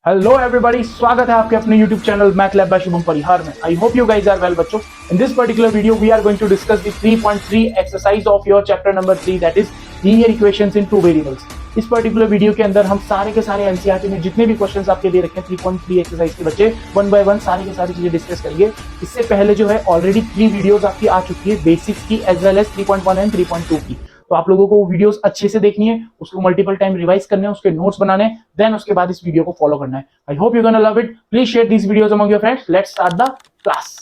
Hello everybody, स्वागत है आपके अपने YouTube channel math lab by Shubham Parihar में। I hope you guys are well बच्चों। In this particular video we are going to discuss the 3.3 exercise of your chapter number 3 that is linear equations in two variables. इस particular video के अंदर हम सारे के सारे NCERT में जितने भी क्वेश्चंस आपके दे रखे हैं 3.3 एक्सरसाइज के बच्चे वन बाय वन सारी की सारी चीजें डिस्कस करेंगे। इससे पहले जो है ऑलरेडी 3 वीडियोस आपकी आ चुकी है बेसिक्स की एज वेल एज 3.1 एंड 3.2 की। तो आप लोगों को वीडियोस अच्छे से देखनी है, उसको मल्टीपल टाइम रिवाइज करने हैं, उसके नोट्स बनाने हैं, देन उसके बाद इस वीडियो को फॉलो करना है। I hope you gonna love it. Please share this videos among your friends. Let's start the class.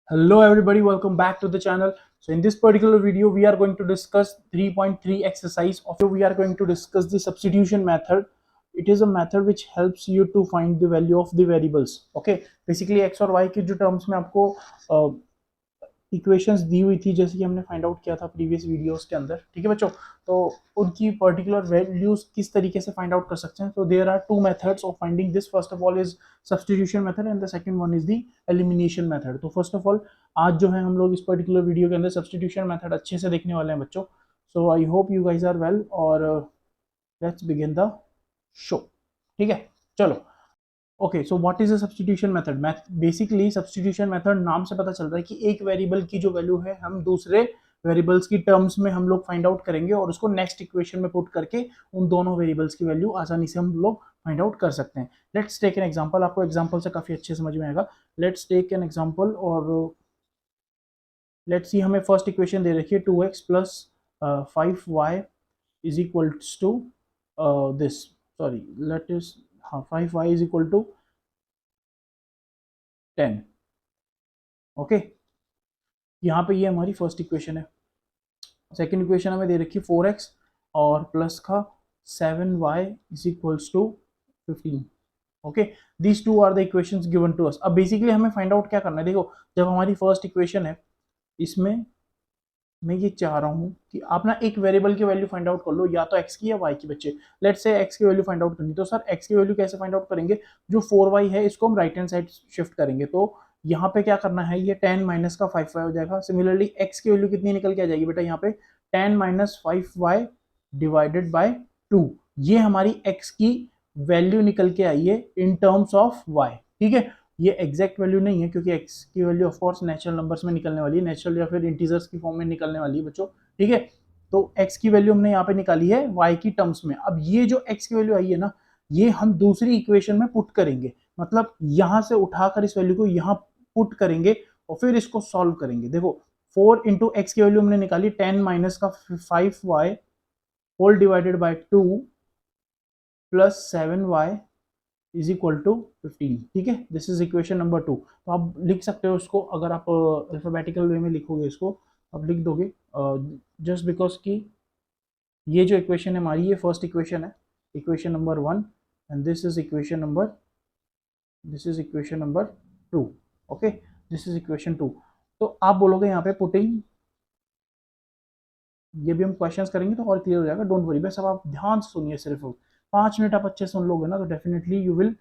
Hello everybody, welcome back to the channel. So in this particular video we are going to discuss 3.3 exercise of we are going to discuss the substitution method. It is a method which helps you to find the value of the variables. Okay, basically x और y के जो terms में आपको equations दी हुई थी जैसे कि हमने फाइंड आउट किया था प्रीवियस वीडियोस के अंदर, ठीक है बच्चों। तो उनकी पर्टिकुलर वैल्यूज किस तरीके से फाइंड आउट कर सकते हैं। तो there are two methods of finding this. First of all is substitution method and the second one is the elimination method. तो फर्स्ट ऑफ ऑल आज जो है हम लोग इस पर्टिकुलर वीडियो के अंदर सब्स्टिट्यूशन मेथड अच्छे से देखने वाले हैं बच्चों। So I hope you guys are well और लेट्स बिगिन द शो। ठीक है, चलो। Okay, so what is a substitution method. Basically substitution method नाम से पता चल रहा है कि एक वेरिएबल की जो वैल्यू है हम दूसरे वेरिएबल्स की टर्म्स में हम लोग फाइंड आउट करेंगे और उसको नेक्स्ट इक्वेशन में पुट करके उन दोनों वेरिएबल्स की वैल्यू आसानी से हम लोग फाइंड आउट कर सकते हैं। Let's take an example. आपको एग्जांपल से काफी अच्छे समझ में आएगा। लेट्स टेक एन एग्जांपल और लेट्स सी हमें फर्स्ट इक्वेशन दे रखी है 2x plus 5y is equals to this, sorry let is, हाँ 5y is equal to 10। Okay, यहाँ पे ये हमारी फर्स्ट इक्वेशन है। सेकंड इक्वेशन हमें दे रखी है 4x और प्लस का 7y is equals to 15। Okay, these two are the equations given to us. अब बेसिकली हमें फाइंड आउट क्या करना है। देखो, जब हमारी फर्स्ट इक्वेशन है इसमें मैं ये चाह रहा हूँ कि आप ना एक वेरिएबल की वैल्यू फाइंड आउट कर लो, या तो x की या y की। बच्चे लेट्स से x की वैल्यू फाइंड आउट करनी, तो सर x की वैल्यू कैसे फाइंड आउट करेंगे। जो 4y है इसको हम राइट हैंड साइड शिफ्ट करेंगे, तो यहाँ पे क्या करना है, ये 10 माइनस का 5y हो जाएगा। सिमिलरली x की वैल्यू कितनी निकल के आ जाएगी बेटा, यहाँ पे 10 माइनस 5y डिवाइडेड बाय 2। ये हमारी x की वैल्यू निकल के आई है इन टर्म्स ऑफ y। ठीक है, ये एग्जैक्ट वैल्यू नहीं है क्योंकि x की value of course natural numbers में निकलने वाली है, नेचुरल या फिर इंटीजर्स की फॉर्म में निकलने वाली है बच्चों। ठीक है, तो x की वैल्यू हमने यहाँ पे निकाली है y की टर्म्स में। अब ये जो x की वैल्यू आई है ना, ये हम दूसरी इक्वेशन में पुट करेंगे, मतलब यहाँ से उठाकर इस वैल्यू को यहाँ पुट करेंगे और फिर इसको सॉल्व करेंगे। देखो 4 इंटू एक्स की वैल्यू हमने निकाली 10 माइनस का 5y whole divided by 2 plus 7y is equal to 15। ठीक है, दिस इज इक्वेशन नंबर 2। तो आप लिख सकते हो इसको, अगर आप अल्फाबेटिकल वे में लिखोगे इसको आप लिख दोगे जस्ट बिकॉज कि ये जो इक्वेशन है हमारी, ये फर्स्ट इक्वेशन है, equation number 1, and this is equation number 2। Okay, this is equation 2। तो आप बोलोगे यहाँ पे पुटिंग, ये भी हम क्वेश्चंस करेंगे तो और क्लियर हो जाएगा, डोंट वरी। बस अब आप ध्यान से सुनिए, सिर्फ 5 मिनट आप अच्छे सुन लोगे ना तो डेफिनेटली यू विल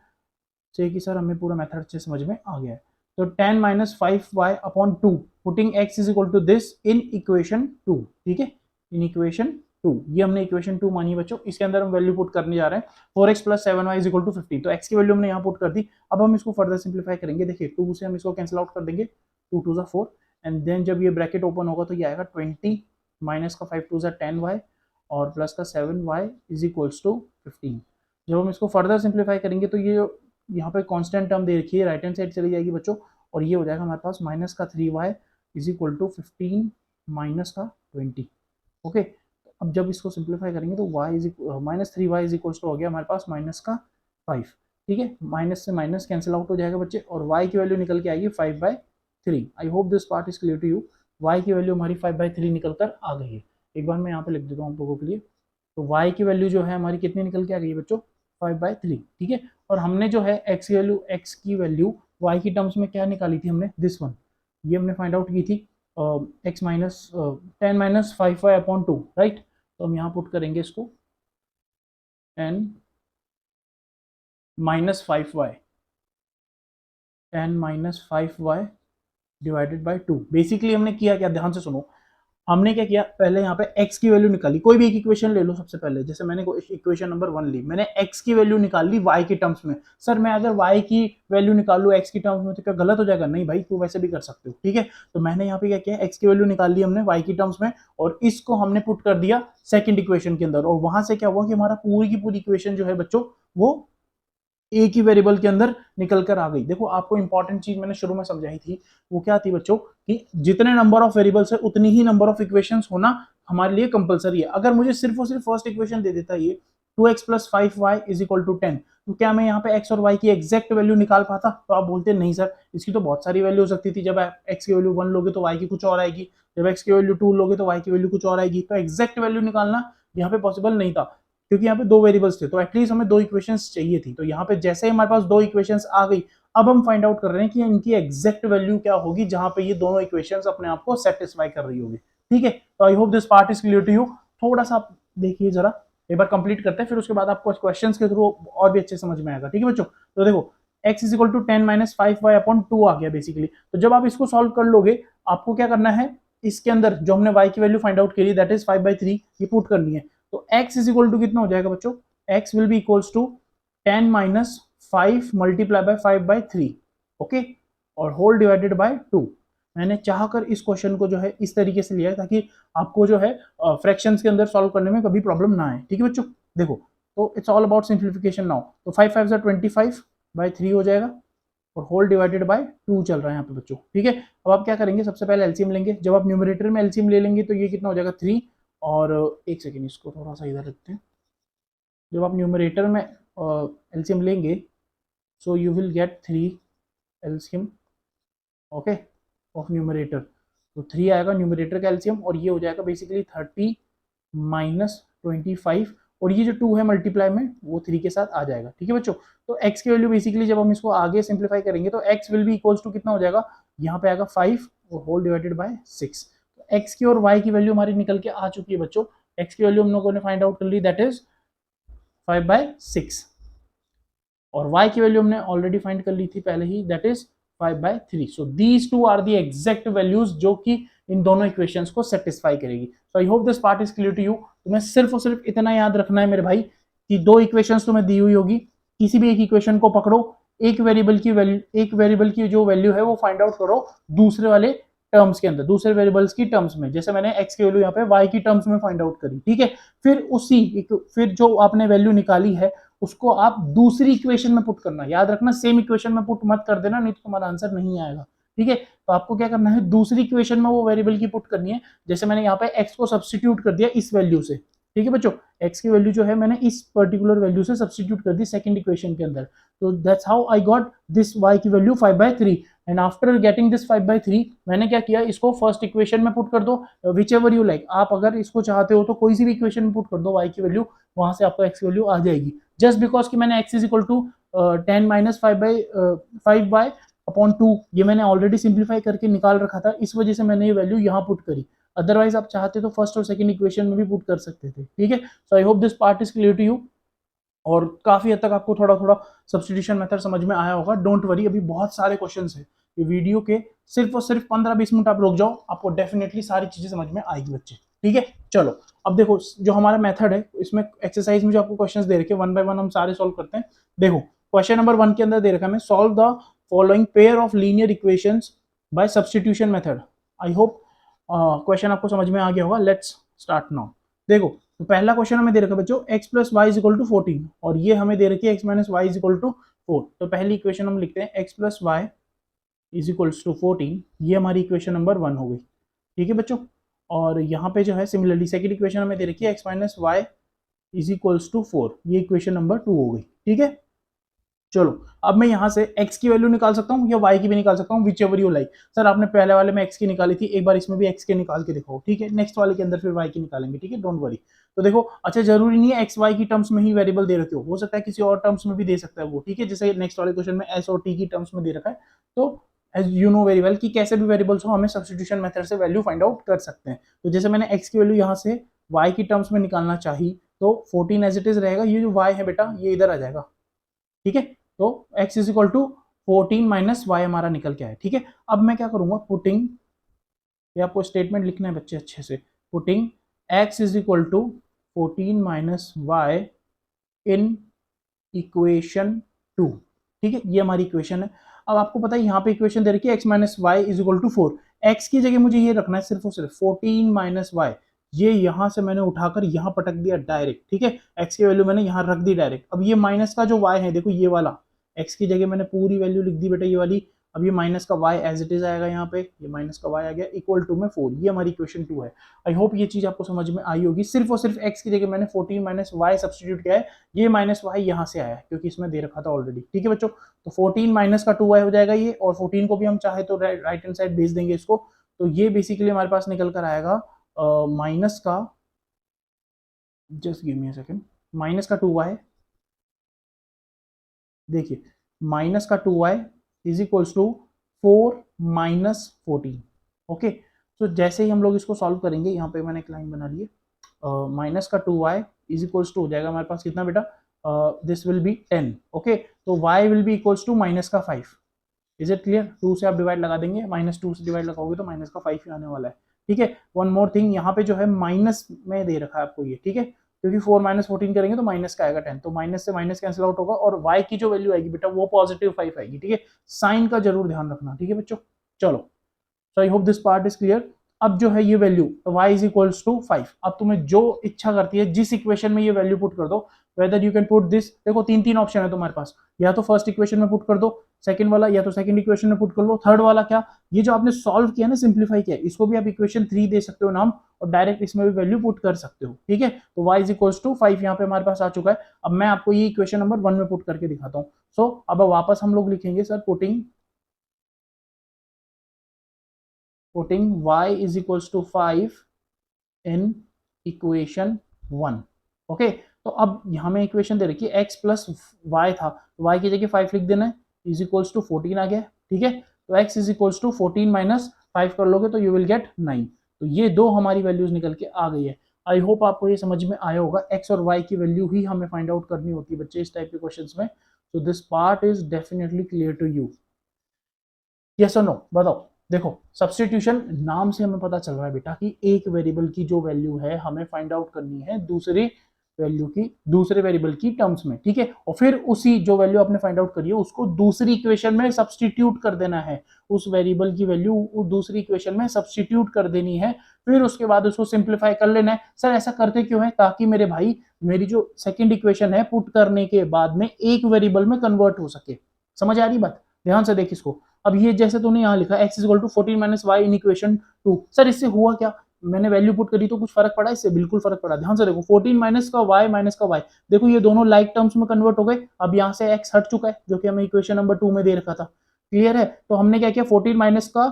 से कि सर हमें पूरा मेथड अच्छे समझ में आ गया है। तो 10 minus 5y upon 2 putting x is equal to this in equation 2। ठीक है, इन इक्वेशन 2, ये हमने इक्वेशन 2 मानी बच्चों। इसके अंदर हम वैल्यू पुट करने जा रहे हैं 4x plus 7y is equal to 15। तो x की वैल्यू हमने यहाँ पुट कर दी। अब हम इसको फर्दर सिंप्लीफाई करेंगे। देखिए 2 से हम इसको कैंसिल आउट कर देंगे, 2 2 4, एंड देन जब ये ब्रैकेट ओपन होगा तो ये आएगा 20 माइनस का 5 2 10y और प्लस का 7y इज इक्वल्स टू 15। जब हम इसको फर्दर सिंप्लीफाई करेंगे तो ये यहाँ पे कांस्टेंट टर्म दे रखी है राइट हैंड साइड चली जाएगी बच्चों, और ये हो जाएगा हमारे पास माइनस का 3y is equal to 15 minus का 20। ओके, अब जब इसको सिंप्लीफाई करेंगे तो y is minus 3y is equal to हो गया हमारे पास माइनस का 5। ठीक है, माइनस से माइनस कैंसिल आउट हो जाएगा बच्चे, और y की वैल्यू निकल के आएगी 5/3। I hope this part is clear to you. y की वैल्यू हमारी 5/3 निकल कर आ गई है। एक बार मैं यहाँ पे लिख देता हूँ आप लोगों के लिए। तो y की वैल्यू जो है हमारी कितनी निकल के आ गई है बच्चों, 5/3। ठीक है, और हमने जो है x की वैल्यू y की टर्म्स में क्या निकाली थी हमने, दिस वन, ये हमने फाइंड आउट की थी x minus 10 minus 5y upon 2, right. तो हम यहाँ पुट करेंगे इसको n minus 5y, n minus 5y divided by 2। Basically हमने किया क्या, ध्यान से सुनो, हमने क्या किया, पहले यहाँ पे x की वैल्यू निकाली, कोई भी एक इक्वेशन ले लो सबसे पहले, जैसे मैंने इक्वेशन नंबर 1 ली, मैंने x की वैल्यू निकाल ली y के टर्म्स में। सर मैं अगर y की वैल्यू निकाल लूँ x की टर्म्स में तो क्या गलत हो जाएगा? नहीं भाई, तू वैसे भी कर सकते हो, ठीक है। तो मैंने यहाँ पे क्या किया, x की वैल्यू निकाल ली हमने y की टर्म्स में, और इसको हमने पुट कर दिया सेकेंड इक्वेशन के अंदर, और वहां से क्या हुआ कि हमारा पूरी की पूरी इक्वेशन जो है बच्चों वो एक ही वेरिएबल के अंदर निकल कर आ गई। देखो आपको इंपॉर्टेंट चीज मैंने शुरू में समझाई थी, वो क्या थी बच्चों, कि जितने नंबर ऑफ वेरिएबल्स है उतनी ही नंबर ऑफ इक्वेशंस होना हमारे लिए कंपलसरी है। अगर मुझे सिर्फ और सिर्फ फर्स्ट इक्वेशन दे देता ये 2x plus 5y is equal to 10, तो क्या मैं यहाँ पे x और y की एग्जैक्ट वैल्यू निकाल पाता? तो आप बोलते नहीं सर, इसकी तो बहुत सारी वैल्यू हो सकती थी, जब x की वैल्यू 1 लोगे तो y की कुछ और आएगी, जब x की वैल्यू 2 लोगे तो y की वैल्यू कुछ और आएगी। तो एग्जैक्ट वैल्यू निकालना यहाँ पे पॉसिबल नहीं था, क्योंकि यहाँ पे दो वेरिएबल्स थे, तो एटलीस्ट हमें दो इक्वेशंस चाहिए थी। तो यहाँ पे जैसे ही हमारे पास दो इक्वेशंस आ गई, अब हम फाइंड आउट कर रहे हैं कि इनकी एग्जैक्ट वैल्यू क्या होगी जहां पे ये दोनों इक्वेशंस अपने आप को सेटिस्फाई कर रही होगी, ठीक है। तो I hope this part is clear to you. थोड़ा सा आप देखिए जरा, एक बार कंप्लीट करते हैं, फिर उसके बाद आपको क्वेश्चंस के थ्रू और भी अच्छे समझ में आएगा, ठीक है बच्चों। तो देखो x is equal to 10 minus 5y upon 2 आ गया बेसिकली। तो जब आप इसको सॉल्व कर लोगे, आपको क्या करना है, इसके अंदर जो हमने y की वैल्यू फाइंड आउट करी दैट इज 5/3, ये पुट करनी है। तो x इज इक्वल टू कितना हो जाएगा बच्चों, x will be equals to 10 minus 5 multiply by 5/3, okay, और होल डिवाइडेड बाय 2। मैंने चाहकर इस क्वेश्चन को जो है इस तरीके से लिया है ताकि आपको जो है फ्रैक्शंस के अंदर सॉल्व करने में कभी प्रॉब्लम ना आए, ठीक है बच्चों। देखो तो it's all about simplification now. तो 5 5 25/3 हो जाएगा, और होल डिवाइडेड बाय 2 चल रहा है यहाँ पे बच्चों, ठीक है। अब आप क्या करेंगे, सबसे पहले एलसीएम लेंगे। जब आप न्यूमरेटर में एलसीएम ले लेंगे तो ये कितना हो जाएगा 3, और एक सेकेंड इसको थोड़ा सा इधर रखते हैं। जब आप न्यूमरेटर में एलसीएम लेंगे, so you will gate 3 LCM, okay, of numerator. तो 3 आएगा न्यूमरेटर का एलसीएम, और ये हो जाएगा बेसिकली 30 माइनस 25, और ये जो 2 है मल्टीप्लाई में वो 3 के साथ आ जाएगा, ठीक है बच्चों। तो x की वैल्यू बेसिकली जब हम इसको आगे सिंप्लीफाई करेंगे तो x will be equals to कितना हो जाएगा, यहाँ पे आएगा 5 और होल डिवाइडेड बाय 6। तो x की और y की वैल्यू हमारी निकल के आ चुकी है बच्चों। x की वैल्यू हम लोगों ने फाइंड आउट कर ली, दैट इज 5/6, और y की वैल्यू हमने ऑलरेडी फाइंड कर ली थी पहले ही, that is 5/3। So these two are the exact values जो कि इन दोनों इक्वेशंस को सेटिस्फाई करेगी। So I hope this part is clear to you. तुम्हें सिर्फ और सिर्फ इतना याद रखना है मेरे भाई कि दो इक्वेशंस तुम्हें दी हुई होगी, किसी भी एक इक्वेशन को पकड़ो, एक वेरिएबल की जो वैल्यू है वो फाइंड आउट करो दूसरे वाले टर्म्स के अंदर, दूसरे वेरिएबल्स की टर्म्स में। जैसे मैंने x की वैल्यू यहाँ पे y की टर्म्स में फाइंड आउट करी, ठीक है। फिर जो आपने वैल्यू निकाली है उसको आप दूसरी इक्वेशन में पुट करना। याद रखना, सेम इक्वेशन में पुट मत कर देना, नहीं तो तुम्हारा आंसर नहीं आएगा, ठीक है। तो आपको क्या करना है, दूसरी इक्वेशन में वो वेरिएबल की पुट करनी है। जैसे मैंने यहाँ पे x को सब्स्टिट्यूट कर दिया इस वैल्यू से, ठीक है बच्चों। x की वैल्यू जो है मैंने इस पर्टिकुलर वैल्यू से सब्स्टिट्यूट कर दी सेकंड इक्वेशन के अंदर। तो that's how I got this y की value 5/3, and after getting this 5/3 मैंने क्या किया, इसको फर्स्ट इक्वेशन में पुट कर दो, विच एवर यू लाइक। आप अगर इसको चाहते हो तो कोई सी भी इक्वेशन में पुट कर दो y की वैल्यू, वहां से आपको x की वैल्यू आ जाएगी। जस्ट बिकॉज कि मैंने x is equal to 10 minus 5/2 ये मैंने ऑलरेडी सिंप्लीफाई करके निकाल रखा था, इस वजह से मैंने ये वैल्यू यहाँ पुट करी। अदरवाइज आप चाहते तो फर्स्ट और सेकंड इक्वेशन में भी पुट कर सकते थे, ठीक है। So I hope this part is clear to you, और काफी हद तक आपको थोड़ा थोड़ा सब्स्टिट्यूशन मेथड समझ में आया होगा। डोंट वरी, अभी बहुत सारे क्वेश्चंस है, ये वीडियो के सिर्फ और सिर्फ 15-20 मिनट आप रुक जाओ, आपको डेफिनेटली सारी चीजें समझ में आएगी बच्चे, ठीक है। चलो अब देखो, जो हमारा मेथड है इसमें एक्सरसाइज में जो आपको क्वेश्चंस दे रखे 1 बाय 1 हम सारे सॉल्व करते हैं। देखो क्वेश्चन नंबर 1 के अंदर दे रखा है, solve the following pair of linear equations bye substitution method. I hope question आपको समझ में आ गया होगा। Let's start now. देखो तो पहला क्वेश्चन हमें दे रखा है बच्चों, x plus y is equal to 14, और ये हमें दे रखी है x minus y is equal to 4। तो पहली इक्वेशन हम लिखते हैं x plus y is equals to 14, ये हमारी इक्वेशन नंबर 1 हो गई, ठीक है बच्चों। और यहाँ पे जो है सिमिलरली सेकंड इक्वेशन हमें दे रखी है x minus y is equals to 4, ये इक्वेशन नंबर 2 हो गई, ठीक है। चलो अब मैं यहाँ से x की वैल्यू निकाल सकता हूँ या y की भी निकाल सकता हूँ, which ever you like. Sir आपने पहले वाले में x की निकाली थी, एक बार इसमें भी x के निकाल के दिखाओ, ठीक है। नेक्स्ट वाले के अंदर फिर y की निकालेंगे, ठीक है, डोंट वरी। तो देखो अच्छा, जरूरी नहीं है x y की टर्म्स में ही वेरिएबल दे रखे हो सकता है किसी और टर्म्स में भी दे सकता है वो, ठीक है। जैसे नेक्स्ट वाले क्वेश्चन में s और t की टर्म्स में दे रखा है, तो as you know very well कि कैसे भी वेरिएबल्स हो हमें सब्स्टिट्यूशन मेथड से वैल्यू फाइंड आउट कर सकते हैं। तो जैसे मैंने x की वैल्यू यहाँ से y की टर्म्स में निकालना चाहिए, तो 14 एज इट इज रहेगा, ये जो y है बेटा ये इधर आ जाएगा, ठीक है। तो x is equal to 14 minus y हमारा निकल के आया, ठीक है। अब मैं क्या करूंगा, पुटिंग, ये आपको स्टेटमेंट लिखना है बच्चे अच्छे से, putting x is equal to 14 minus y in equation 2, ठीक है, ये हमारी इक्वेशन है। अब आपको पता है यहाँ पे इक्वेशन दे रखी है x minus y is equal to 4, x की जगह मुझे ये रखना है सिर्फ और सिर्फ 14 माइनस वाई, ये यहां से मैंने उठाकर यहां पटक दिया डायरेक्ट, ठीक है, x की वैल्यू मैंने यहां रख दी डायरेक्ट। अब ये माइनस का जो y है देखो ये वाला, x की जगह मैंने पूरी वैल्यू लिख दी बेटा ये वाली, अब ये माइनस का y एज इट इज आएगा यहाँ पे, ये माइनस का y आ गया इक्वल टू में 4, ये हमारी इक्वेशन 2 है। आई होप ये चीज आपको समझ में आई होगी, सिर्फ और सिर्फ x की जगह मैंने 14 माइनस वाई सब्सटीट्यूट किया है, ये माइनस वाई यहाँ से आया है क्योंकि इसमें दे रखा था ऑलरेडी, ठीक है बच्चों। तो 14 माइनस का 2y हो जाएगा ये, और 14 को भी हम चाहे तो राइट हैंड साइड भेज देंगे इसको, तो ये बेसिकली हमारे पास निकल कर आएगा माइनस का, just give me a second, minus का 2y, देखिए माइनस का 2y is equals to 4 minus 14, okay. तो जैसे ही हम लोग इसको सॉल्व करेंगे, यहाँ पे मैंने एक लाइन बना ली है, माइनस का 2y इज इक्वल्स टू हो जाएगा हमारे पास कितना बेटा, दिस विल बी 10, ओके। तो y will be equals to minus का 5, इज इट क्लियर, 2 से आप डिवाइड लगा देंगे, माइनस 2 से डिवाइड लगाओगे तो माइनस का 5 ही आने वाला है, ठीक है। वन मोर थिंग, यहाँ पे जो है माइनस में दे रखा है आपको ये, ठीक है, क्योंकि 4 माइनस 14 करेंगे तो माइनस का आएगा 10, तो माइनस से माइनस कैंसिल आउट होगा और y की जो वैल्यू आएगी बेटा वो पॉजिटिव 5 आएगी, ठीक है। साइन का जरूर ध्यान रखना, ठीक है बच्चों। चलो, so I hope this part is clear. अब जो है ये value y is equals to 5, अब तुम्हें जो इच्छा करती है जिस इक्वेशन में ये वैल्यू पुट कर दो, whether you can put this, देखो तीन तीन ऑप्शन है तुम्हारे पास, या तो फर्स्ट इक्वेशन में पुट कर दो, सेकंड वाला या तो सेकंड इक्वेशन में पुट कर लो, थर्ड वाला क्या, ये जो आपने सॉल्व किया ना, सिंप्लीफाई किया, इसको भी आप इक्वेशन 3 दे सकते हो नाम, और डायरेक्ट इसमें भी वैल्यू पुट कर सकते हो, ठीक है। तो y इज इक्वल्स टू 5 यहाँ पे हमारे पास आ चुका है। अब मैं आपको ये इक्वेशन नंबर 1 में पुट करके दिखाता हूँ। सो अब वापस हम लोग लिखेंगे sir, putting y is equals to 5 in equation 1, okay. तो अब यहाँ में इक्वेशन दे रखी है x प्लस वाई था, तो y की जगह 5 लिख देना है, इज इक्वल्स टू 14 आ गया, ठीक है। तो x is equals to 14 minus 5 कर लोगे तो यू विल गेट 9, तो ये दो हमारी वैल्यूज निकल के आ गई है। आई होप आपको ये समझ में आया होगा, x और y की वैल्यू ही हमें फाइंड आउट करनी होती है बच्चे इस टाइप के क्वेश्चंस में। So this part is definitely clear to you, yes और नो, बताओ। देखो सब्स्टिट्यूशन नाम से हमें पता चल रहा है बेटा कि एक वेरिएबल की जो वैल्यू है हमें फाइंड आउट करनी है दूसरे वैल्यू की, दूसरे वेरिएबल की टर्म्स में, ठीक है। और फिर उसी जो वैल्यू आपने फाइंड आउट करी है उसको दूसरी इक्वेशन में सब्स्टिट्यूट कर देना है, उस वेरिएबल की वैल्यू दूसरी इक्वेशन में सब्स्टिट्यूट कर देनी है, फिर उसके बाद उसको सिंप्लीफाई कर लेना है। सर ऐसा करते क्यों है, ताकि मेरे भाई मेरी जो सेकेंड इक्वेशन है पुट करने के बाद में एक वेरिएबल में कन्वर्ट हो सके। समझ आ रही बात, ध्यान से देख इसको। अब ये जैसे तूने यहाँ लिखा x equal to 14 minus y in equation 2, sir इससे हुआ क्या, मैंने वैल्यू पुट करी तो कुछ फर्क पड़ा, इससे बिल्कुल फर्क पड़ा। ध्यान से देखो 14 माइनस का y माइनस का y, देखो ये दोनों लाइक टर्म्स में कन्वर्ट हो गए। अब यहाँ से x हट चुका है जो कि हमें इक्वेशन नंबर 2 में दे रखा था, क्लियर है। तो हमने क्या किया, 14 माइनस का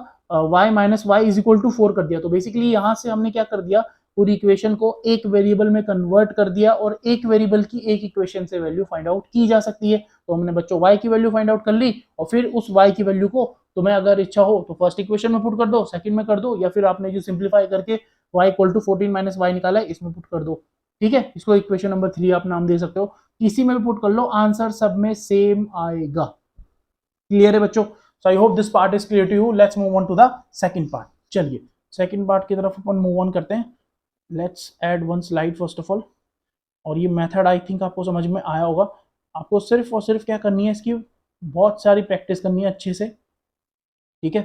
y minus y is equal to 4 कर दिया। तो बेसिकली यहाँ से हमने क्या कर दिया, पूरी इक्वेशन को एक वेरिएबल में कन्वर्ट कर दिया, और एक वेरिएबल की एक इक्वेशन से वैल्यू फाइंड आउट की जा सकती है। तो हमने बच्चों y की वैल्यू फाइंड आउट कर ली, और फिर उस y की वैल्यू को तुम्हें अगर इच्छा हो तो फर्स्ट इक्वेशन में पुट कर दो, सेकंड में कर दो, या फिर आपने जो सिंप्लीफाई करके y equal to 14 minus y निकाला है इसमें पुट कर दो, ठीक है। इसको इक्वेशन नंबर 3 आप नाम दे सकते हो, किसी में भी पुट कर लो, आंसर सब में सेम आएगा। क्लियर है बच्चों, so I hope this part is clear to you. Let's move on to the second part. चलिए सेकंड पार्ट की तरफ अपन मूव ऑन करते हैं। Let's add one slide first of all, और ये मेथड आई थिंक आपको समझ में आया होगा। आपको सिर्फ और सिर्फ क्या करनी है, इसकी बहुत सारी प्रैक्टिस करनी है अच्छे से, ठीक है,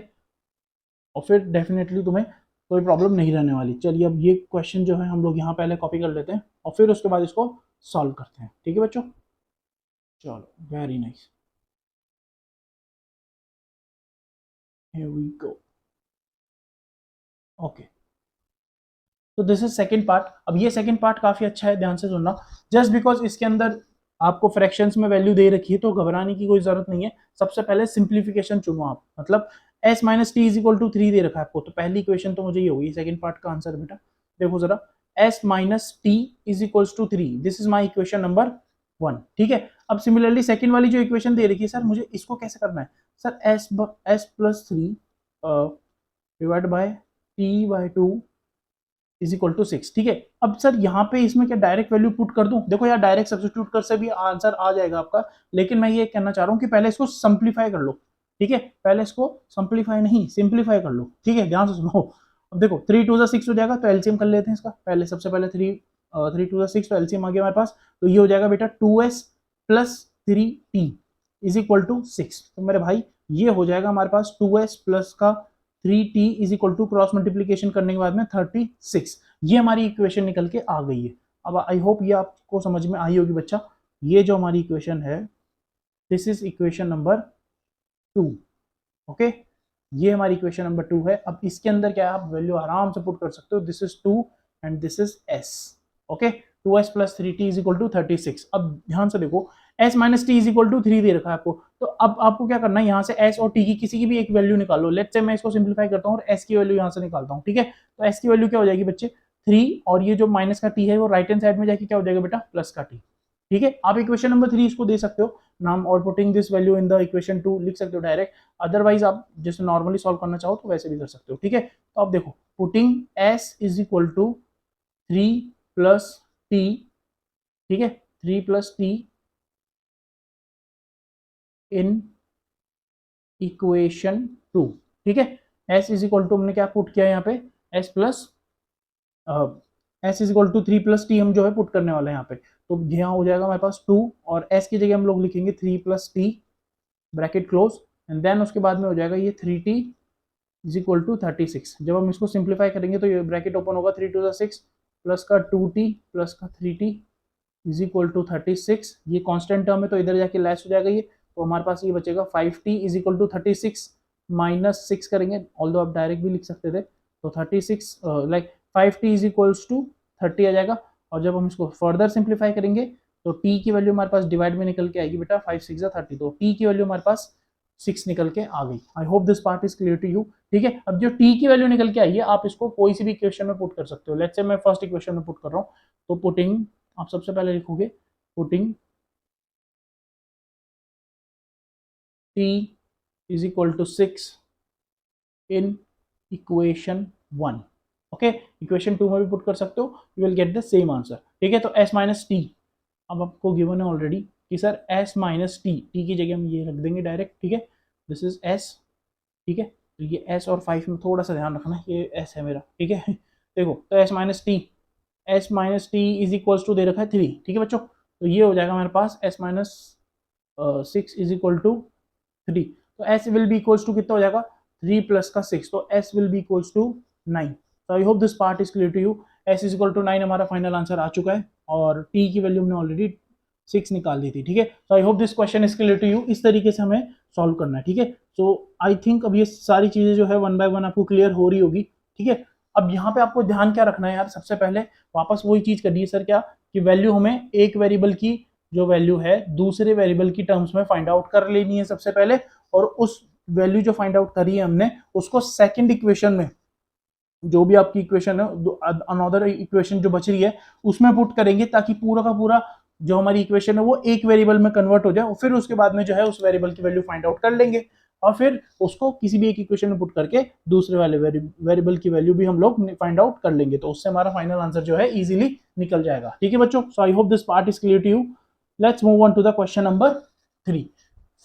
और फिर डेफिनेटली तुम्हें कोई प्रॉब्लम नहीं रहने वाली। चलिए अब ये क्वेश्चन जो है हम लोग यहाँ पहले कॉपी कर लेते हैं और फिर उसके बाद इसको सॉल्व करते हैं, ठीक है बच्चों। चलो very nice, here we go, okay. तो दिस इज सेकंड पार्ट। अब ये सेकंड पार्ट काफी अच्छा है, ध्यान से सुनना। जस्ट बिकॉज इसके अंदर आपको फ्रैक्शंस में वैल्यू दे रखी है तो घबराने की कोई जरूरत नहीं है। सबसे पहले सिंप्लीफिकेशन चुनो आप, मतलब s minus t is equal to 3 दे रखा है आपको, तो पहली इक्वेशन तो मुझे ये होगी, सेकंड पार्ट का आंसर बेटा देखो जरा, s minus t is equal to 3, this is my equation number 1, ठीक है। अब सिमिलरली सेकंड वाली जो इक्वेशन दे रखी है, सर मुझे इसको कैसे करना है, sir s plus 3 divide by t by 2 is equal to 6। ठीक है, अब सर यहाँ पे इसमें क्या डायरेक्ट वैल्यू पुट कर दूं? देखो यार, डायरेक्ट सब्स्टिट्यूट कर से भी आंसर आ जाएगा आपका, लेकिन मैं ये कहना चाह रहा हूँ कि पहले इसको सिंप्लीफाई कर लो। ठीक है, पहले इसको सिंप्लीफाई नहीं, सिंप्लीफाई कर लो। ठीक है, ध्यान से सुनो। अब देखो 3 2 6 हो जाएगा, तो एलसीएम कर लेते हैं इसका। पहले सबसे पहले 3 2 6, तो एलसीएम आ गया हमारे पास। तो ये हो जाएगा बेटा 2s plus 3t is equal to 6। तो मेरे भाई ये हो जाएगा हमारे पास 2s प्लस का 3t is equal to cross multiplication करने के बाद में 36। ये हमारी इक्वेशन निकल के आ गई है। अब आई होप ये आपको समझ में आई होगी बच्चा। ये जो हमारी इक्वेशन है, this is equation number 2। Okay, ये हमारी इक्वेशन नंबर 2 है। अब इसके अंदर क्या है, आप वैल्यू आराम से पुट कर सकते हो। This is 2 and this is s। Okay, 2s plus 3t is equal to 36। अब ध्यान से देखो, s minus t is equal to 3 दे रखा है आपको। तो अब आपको क्या करना है, यहाँ से s और t की किसी की भी एक वैल्यू निकालो। लेट्स से मैं इसको सिंप्लीफाई करता हूँ और s की वैल्यू यहाँ से निकालता हूँ। ठीक है, तो s की वैल्यू क्या हो जाएगी बच्चे, 3, और ये जो माइनस का t है वो राइट हैंड साइड में जाके क्या हो जाएगा बेटा, प्लस का t। ठीक है, आप इक्वेशन नंबर 3 इसको दे सकते हो नाम, और putting this value in the equation 2 लिख सकते हो डायरेक्ट। अदरवाइज आप जैसे नॉर्मली सॉल्व करना चाहो तो वैसे भी कर सकते हो। ठीक है, तो आप देखो, putting s is equal to 3 plus t. ठीक है, 3 प्लस टी इन इक्वेशन 2। ठीक है, s इज इक्वल टू हमने क्या पुट किया यहाँ पे, s plus s is equal to 3 plus t हम जो है पुट करने वाले हैं यहाँ पे। तो यहाँ हो जाएगा हमारे पास 2, और s की जगह हम लोग लिखेंगे 3 plus t bracket close, and then उसके बाद में हो जाएगा ये 3t इज इक्वल टू 36। जब हम इसको सिंप्लीफाई करेंगे तो ये ब्रैकेट ओपन होगा, 3 टू 6 प्लस का 2t प्लस का 3t इज इक्वल टू 36। ये कांस्टेंट टर्म है तो इधर जाके लेस हो जाएगा ये, तो हमारे पास ये बचेगा 5t is equal to 36 minus 6 करेंगे, ऑल्दो आप डायरेक्ट भी लिख सकते थे। तो 36 like 5t is equals to 30 आ जाएगा। और जब हम इसको फर्दर सिंप्लीफाई करेंगे तो t की वैल्यू हमारे पास डिवाइड में निकल के आएगी बेटा, 5 6 30, तो t की वैल्यू हमारे पास 6 निकल के आ गई। I hope this part is clear to you. ठीक है, अब जो t की वैल्यू निकल के आई है, आप इसको कोई सी भी इक्वेशन में पुट कर सकते हो। लेट्स से मैं फर्स्ट इक्वेशन में पुट कर रहा हूँ, तो पुटिंग, आप सबसे पहले लिखोगे putting t is equal to 6 in equation 1। Okay, equation 2 में भी पुट कर सकते हो, you will get the same answer. ठीक है, तो s माइनस टी अब आपको गिवन है ऑलरेडी कि sir s minus T, T की जगह हम ये रख देंगे डायरेक्ट। ठीक है, दिस इज s। ठीक है, तो ये s और 5 में थोड़ा सा ध्यान रखना, ये s है मेरा। ठीक है, देखो तो s minus t is equals to दे रखा है 3। ठीक है बच्चों, तो ये हो जाएगा हमारे पास s minus 6 is equal to 3। तो s will be equals to कितना हो जाएगा, 3 प्लस का 6, तो s will be equals to 9। तो I hope this part is clear to you. s is equal to 9 हमारा फाइनल आंसर आ चुका है, और t की वैल्यू हमने ऑलरेडी 6 निकाल दी थी। ठीक है, तो I hope this question is clear to you. इस तरीके से हमें सॉल्व करना है। ठीक है, सो आई थिंक अब ये सारी चीजें जो है 1 बाय 1 आपको क्लियर हो रही होगी। ठीक है, अब यहाँ पे आपको ध्यान क्या रखना है यार, सबसे पहले वापस वही चीज करनी है सर, क्या कि वैल्यू हमें एक वेरिएबल की जो वैल्यू है दूसरे वेरिएबल की टर्म्स में फाइंड आउट कर लेनी है सबसे पहले, और उस वैल्यू जो फाइंड आउट करी है हमने उसको सेकंड इक्वेशन में, जो भी आपकी इक्वेशन है, अनदर इक्वेशन जो बच रही है उसमें पुट करेंगे, ताकि पूरा का पूरा जो हमारी इक्वेशन है वो एक वेरिएबल में कन्वर्ट हो जाए, और फिर उसके बाद में जो है उस वेरिएबल की वैल्यू फाइंड आउट कर लेंगे, और फिर उसको किसी भी एक इक्वेशन में पुट करके दूसरे वाले वेरिएबल की वैल्यू भी हम लोग फाइंड आउट कर लेंगे, तो उससे हमारा फाइनल आंसर जो है इजीली निकल जाएगा। ठीक है बच्चों, so I hope this part is clear to you. Let's move on to the question number 3।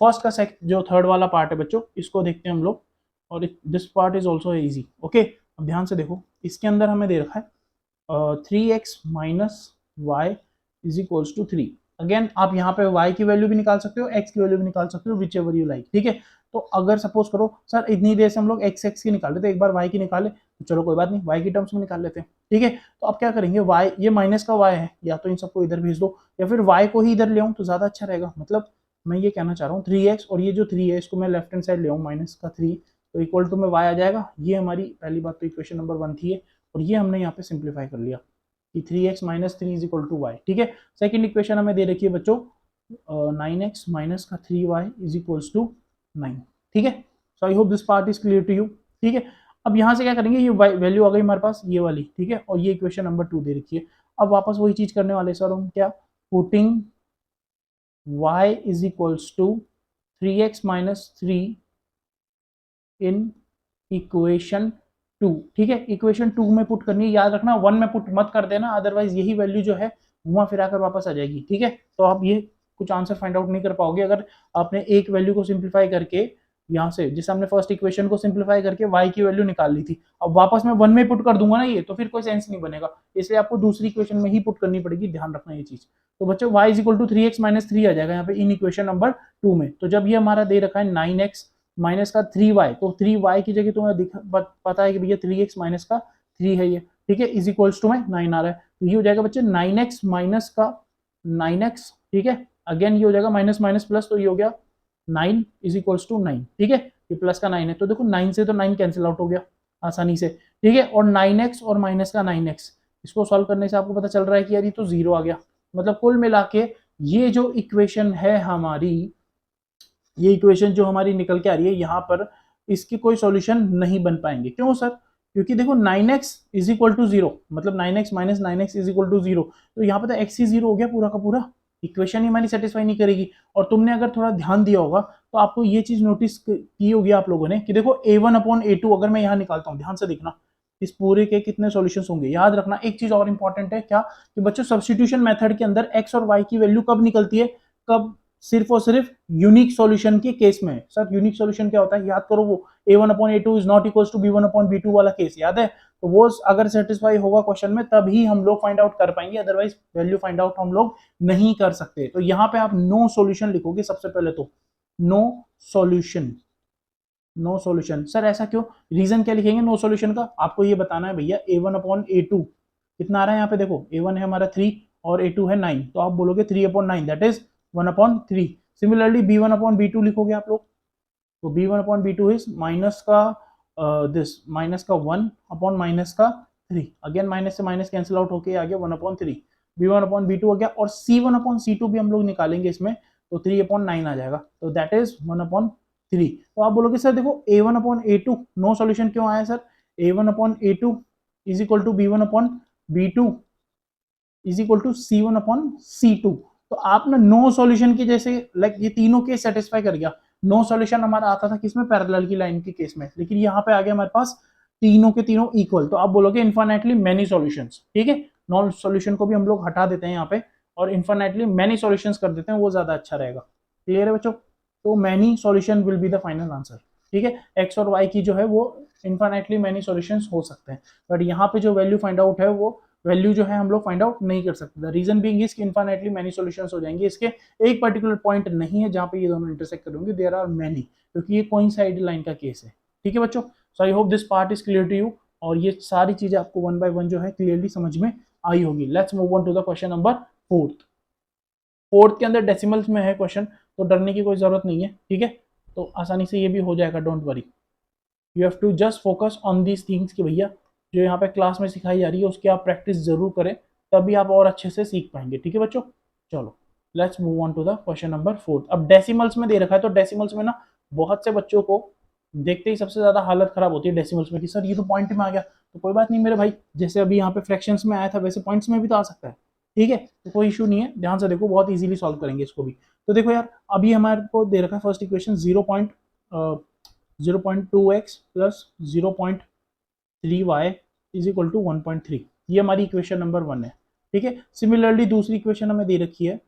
First का जो थर्ड वाला पार्ट है बच्चों, इसको देखते हैं हम लोग, और this part is also easy. Okay, अब ध्यान से देखो, इसके अंदर हमें दे रखा है 3x minus y is equals to 3। Again आप यहाँ पे y की वैल्यू भी निकाल सकते हो, x की वैल्यू भी निकाल सकते हो, विच एवर यू लाइक। ठीक है, तो अगर सपोज करो सर इतनी देर से हम लोग x की निकाल लेते, एक बार y की निकाले, तो चलो कोई बात नहीं, y की टर्म्स में निकाल लेते हैं। ठीक है, तो अब क्या करेंगे, y ये माइनस का y है, या तो इन सबको इधर भेज दो, या फिर y को ही इधर ले आऊँ तो ज्यादा अच्छा रहेगा। मतलब मैं ये कहना चाह रहा हूँ 3x, और ये जो 3 है इसको मैं लेफ्ट हैंड साइड ले आऊँ, माइनस का 3, तो इक्वल टू में y आ जाएगा। ये हमारी पहली बात तो इक्वेशन नंबर 1 थी, और ये हमने यहाँ पे सिंप्लीफाई कर लिया कि 3x minus 3 is equal to y. ठीक है, सेकंड इक्वेशन हमें दे रखी है बच्चों 9x माइनस का 3y इज इक्वल्स टू 9। ठीक है, so I hope this part is clear to you. ठीक है, अब यहाँ से क्या करेंगे, ये वैल्यू आ गई हमारे पास ये वाली। ठीक है, और ये इक्वेशन नंबर 2 दे रखी है। अब वापस वही चीज करने वाले सर हम, क्या, putting y is equals to 3x minus 3 in equation 2, ठीक है। इक्वेशन 2 में पुट करनी है, याद रखना 1 में पुट मत कर देना, अदरवाइज यही वैल्यू जो है घुमा फिरा कर वापस आ जाएगी, ठीक है। तो आप ये कुछ आंसर फाइंड आउट नहीं कर पाओगे अगर आपने एक वैल्यू को सिंप्लीफाई करके यहाँ से, जिससे हमने फर्स्ट इक्वेशन को सिंप्लीफाई करके y की वैल्यू निकाल ली थी, अब वापस मैं 1 में पुट कर दूंगा ना ये, तो फिर कोई सेंस नहीं बनेगा, इसलिए आपको दूसरी इक्वेशन में ही पुट करनी पड़ेगी, ध्यान रखना ये चीज। तो बच्चों y is equal to 3x minus 3 आ जाएगा यहाँ पे इन इक्वेशन नंबर 2 में। तो जब ये हमारा दे रखा है 9x माइनस का 3y, तो 3y की जगह तुम्हें पता है कि भैया 3x माइनस का 3 है ये, ठीक है, इज इक्वल्स टू में 9 आ रहा है, तो ये हो जाएगा बच्चे 9x माइनस का 9x, ठीक है। अगेन ये हो जाएगा माइनस माइनस प्लस, तो ये हो गया 9 इज इक्वल्स टू 9, ठीक है। ये प्लस का 9 है, तो देखो 9 से तो 9 कैंसिल आउट हो गया आसानी से, ठीक है। और 9x और माइनस का 9x, इसको सॉल्व करने से आपको पता चल रहा है कि यार ये तो 0 आ गया। मतलब कुल मिला के ये जो इक्वेशन है हमारी, ये इक्वेशन जो हमारी निकल के आ रही है यहाँ पर, इसकी कोई सॉल्यूशन नहीं बन पाएंगे। क्यों सर? क्योंकि देखो 9x इज इक्वल टू 0, मतलब 9x minus 9x is equal to 0, तो यहाँ पर तो x ही 0 हो गया पूरा का पूरा, इक्वेशन ही हमारी सेटिस्फाई नहीं करेगी। और तुमने अगर थोड़ा ध्यान दिया होगा तो आपको ये चीज नोटिस की होगी आप लोगों ने कि देखो a1 अपॉन a2 अगर मैं यहाँ निकालता हूँ, ध्यान से देखना इस पूरे के कितने सॉल्यूशंस होंगे। याद रखना एक चीज और इंपॉर्टेंट है क्या, कि बच्चों सब्स्टिट्यूशन मेथड के अंदर x और y की वैल्यू कब निकलती है, कब, सिर्फ और सिर्फ यूनिक सॉल्यूशन के केस में। सर यूनिक सॉल्यूशन क्या होता है, याद करो वो a1 upon a2 is not equals to b1 upon b2 वाला केस, याद है? तो वो अगर सेटिस्फाई होगा क्वेश्चन में तभी हम लोग फाइंड आउट कर पाएंगे, अदरवाइज वैल्यू फाइंड आउट हम लोग नहीं कर सकते। तो यहाँ पे आप नो सॉल्यूशन लिखोगे सबसे पहले, तो no solution, no solution. Sir ऐसा क्यों, रीजन क्या लिखेंगे नो सॉल्यूशन का, आपको ये बताना है भैया a1 अपॉन a2 कितना आ रहा है यहाँ पे, देखो a1 है हमारा 3 और a2 है 9, तो आप बोलोगे 3 upon 9 that is 1 upon 3। Similarly b1 upon b2 लिखोगे आप लोग, तो b1 upon b2 is minus का दिस माइनस का 1 अपॉन माइनस का 3, अगेन माइनस से माइनस कैंसिल आउट होके आ गया 1 अपॉन 3, b1 अपॉन b2 हो गया, और c1 अपॉन c2 भी हम लोग निकालेंगे इसमें, तो 3 अपॉन 9 आ जाएगा, तो दैट इज 1 अपॉन 3। तो आप बोलोगे सर देखो a1 upon a2 no solution क्यों आया sir, a1 upon a2 is equal to b1 upon b2 is equal to c1 upon c2। तो आप ना नो सॉल्यूशन की जैसे लाइक ये तीनों केस सेटिस्फाई कर गया। नो सॉल्यूशन हमारा आता था किसमें, पैरेलल की लाइन के केस में, लेकिन यहाँ पे आ गया हमारे पास तीनों के तीनों इक्वल, तो आप बोलोगे इन्फिनिटली मेनी सॉल्यूशंस, ठीक है। नॉन सॉल्यूशन को भी हम लोग हटा देते हैं यहाँ पे और इन्फिनिटली मेनी सॉल्यूशंस कर देते हैं, वो ज्यादा अच्छा रहेगा। क्लियर है बच्चों? तो many solution will be the final answer, ठीक है। एक्स और वाई की जो है वो इन्फिनिटली मेनी सॉल्यूशंस हो सकते हैं, बट यहाँ पे जो वैल्यू फाइंड आउट है वो वैल्यू जो है हम लोग फाइंड आउट नहीं कर सकते। द रीजन बीइंग इज कि इन्फिनिटली मेनी सॉल्यूशंस हो जाएंगे, इसके एक पर्टिकुलर पॉइंट नहीं है जहां पे ये दोनों इंटरसेक्ट करेंगे, देयर आर मेनी, क्योंकि ये कोइंसाइड लाइन का केस है, ठीक है बच्चों। So I hope this part is clear to you, और ये सारी चीजें आपको वन बाय वन जो है क्लियरली समझ में आई होगी। Let's move on to the question number 4th के अंदर डेसिमल्स में है क्वेश्चन, तो डरने की कोई जरूरत नहीं है, ठीक है। तो आसानी से ये भी हो जाएगा, don't worry, you have to just focus on these things कि भैया जो यहाँ पे क्लास में सिखाई जा रही है उसकी आप प्रैक्टिस जरूर करें, तभी आप और अच्छे से सीख पाएंगे, ठीक है बच्चों। चलो let's move on to the question number 4। अब डेसिमल्स में दे रखा है, तो डेसिमल्स में ना बहुत से बच्चों को देखते ही सबसे ज्यादा हालत खराब होती है डेसिमल्स में कि सर ये तो पॉइंट में आ गया, तो कोई बात नहीं मेरे भाई, जैसे अभी यहाँ पे फ्रैक्शंस में आया था वैसे पॉइंट्स में भी तो आ सकता है, ठीक है। तो कोई इशू नहीं है, ध्यान से देखो, बहुत इजीली सॉल्व करेंगे इसको भी। तो देखो यार अभी हमारे को दे रखा है first equation 0.2x plus 0.3y is equal to 1.3, ये हमारी इक्वेशन नंबर 1 है, ठीक है। सिमिलरली दूसरी इक्वेशन हमें दे रखी है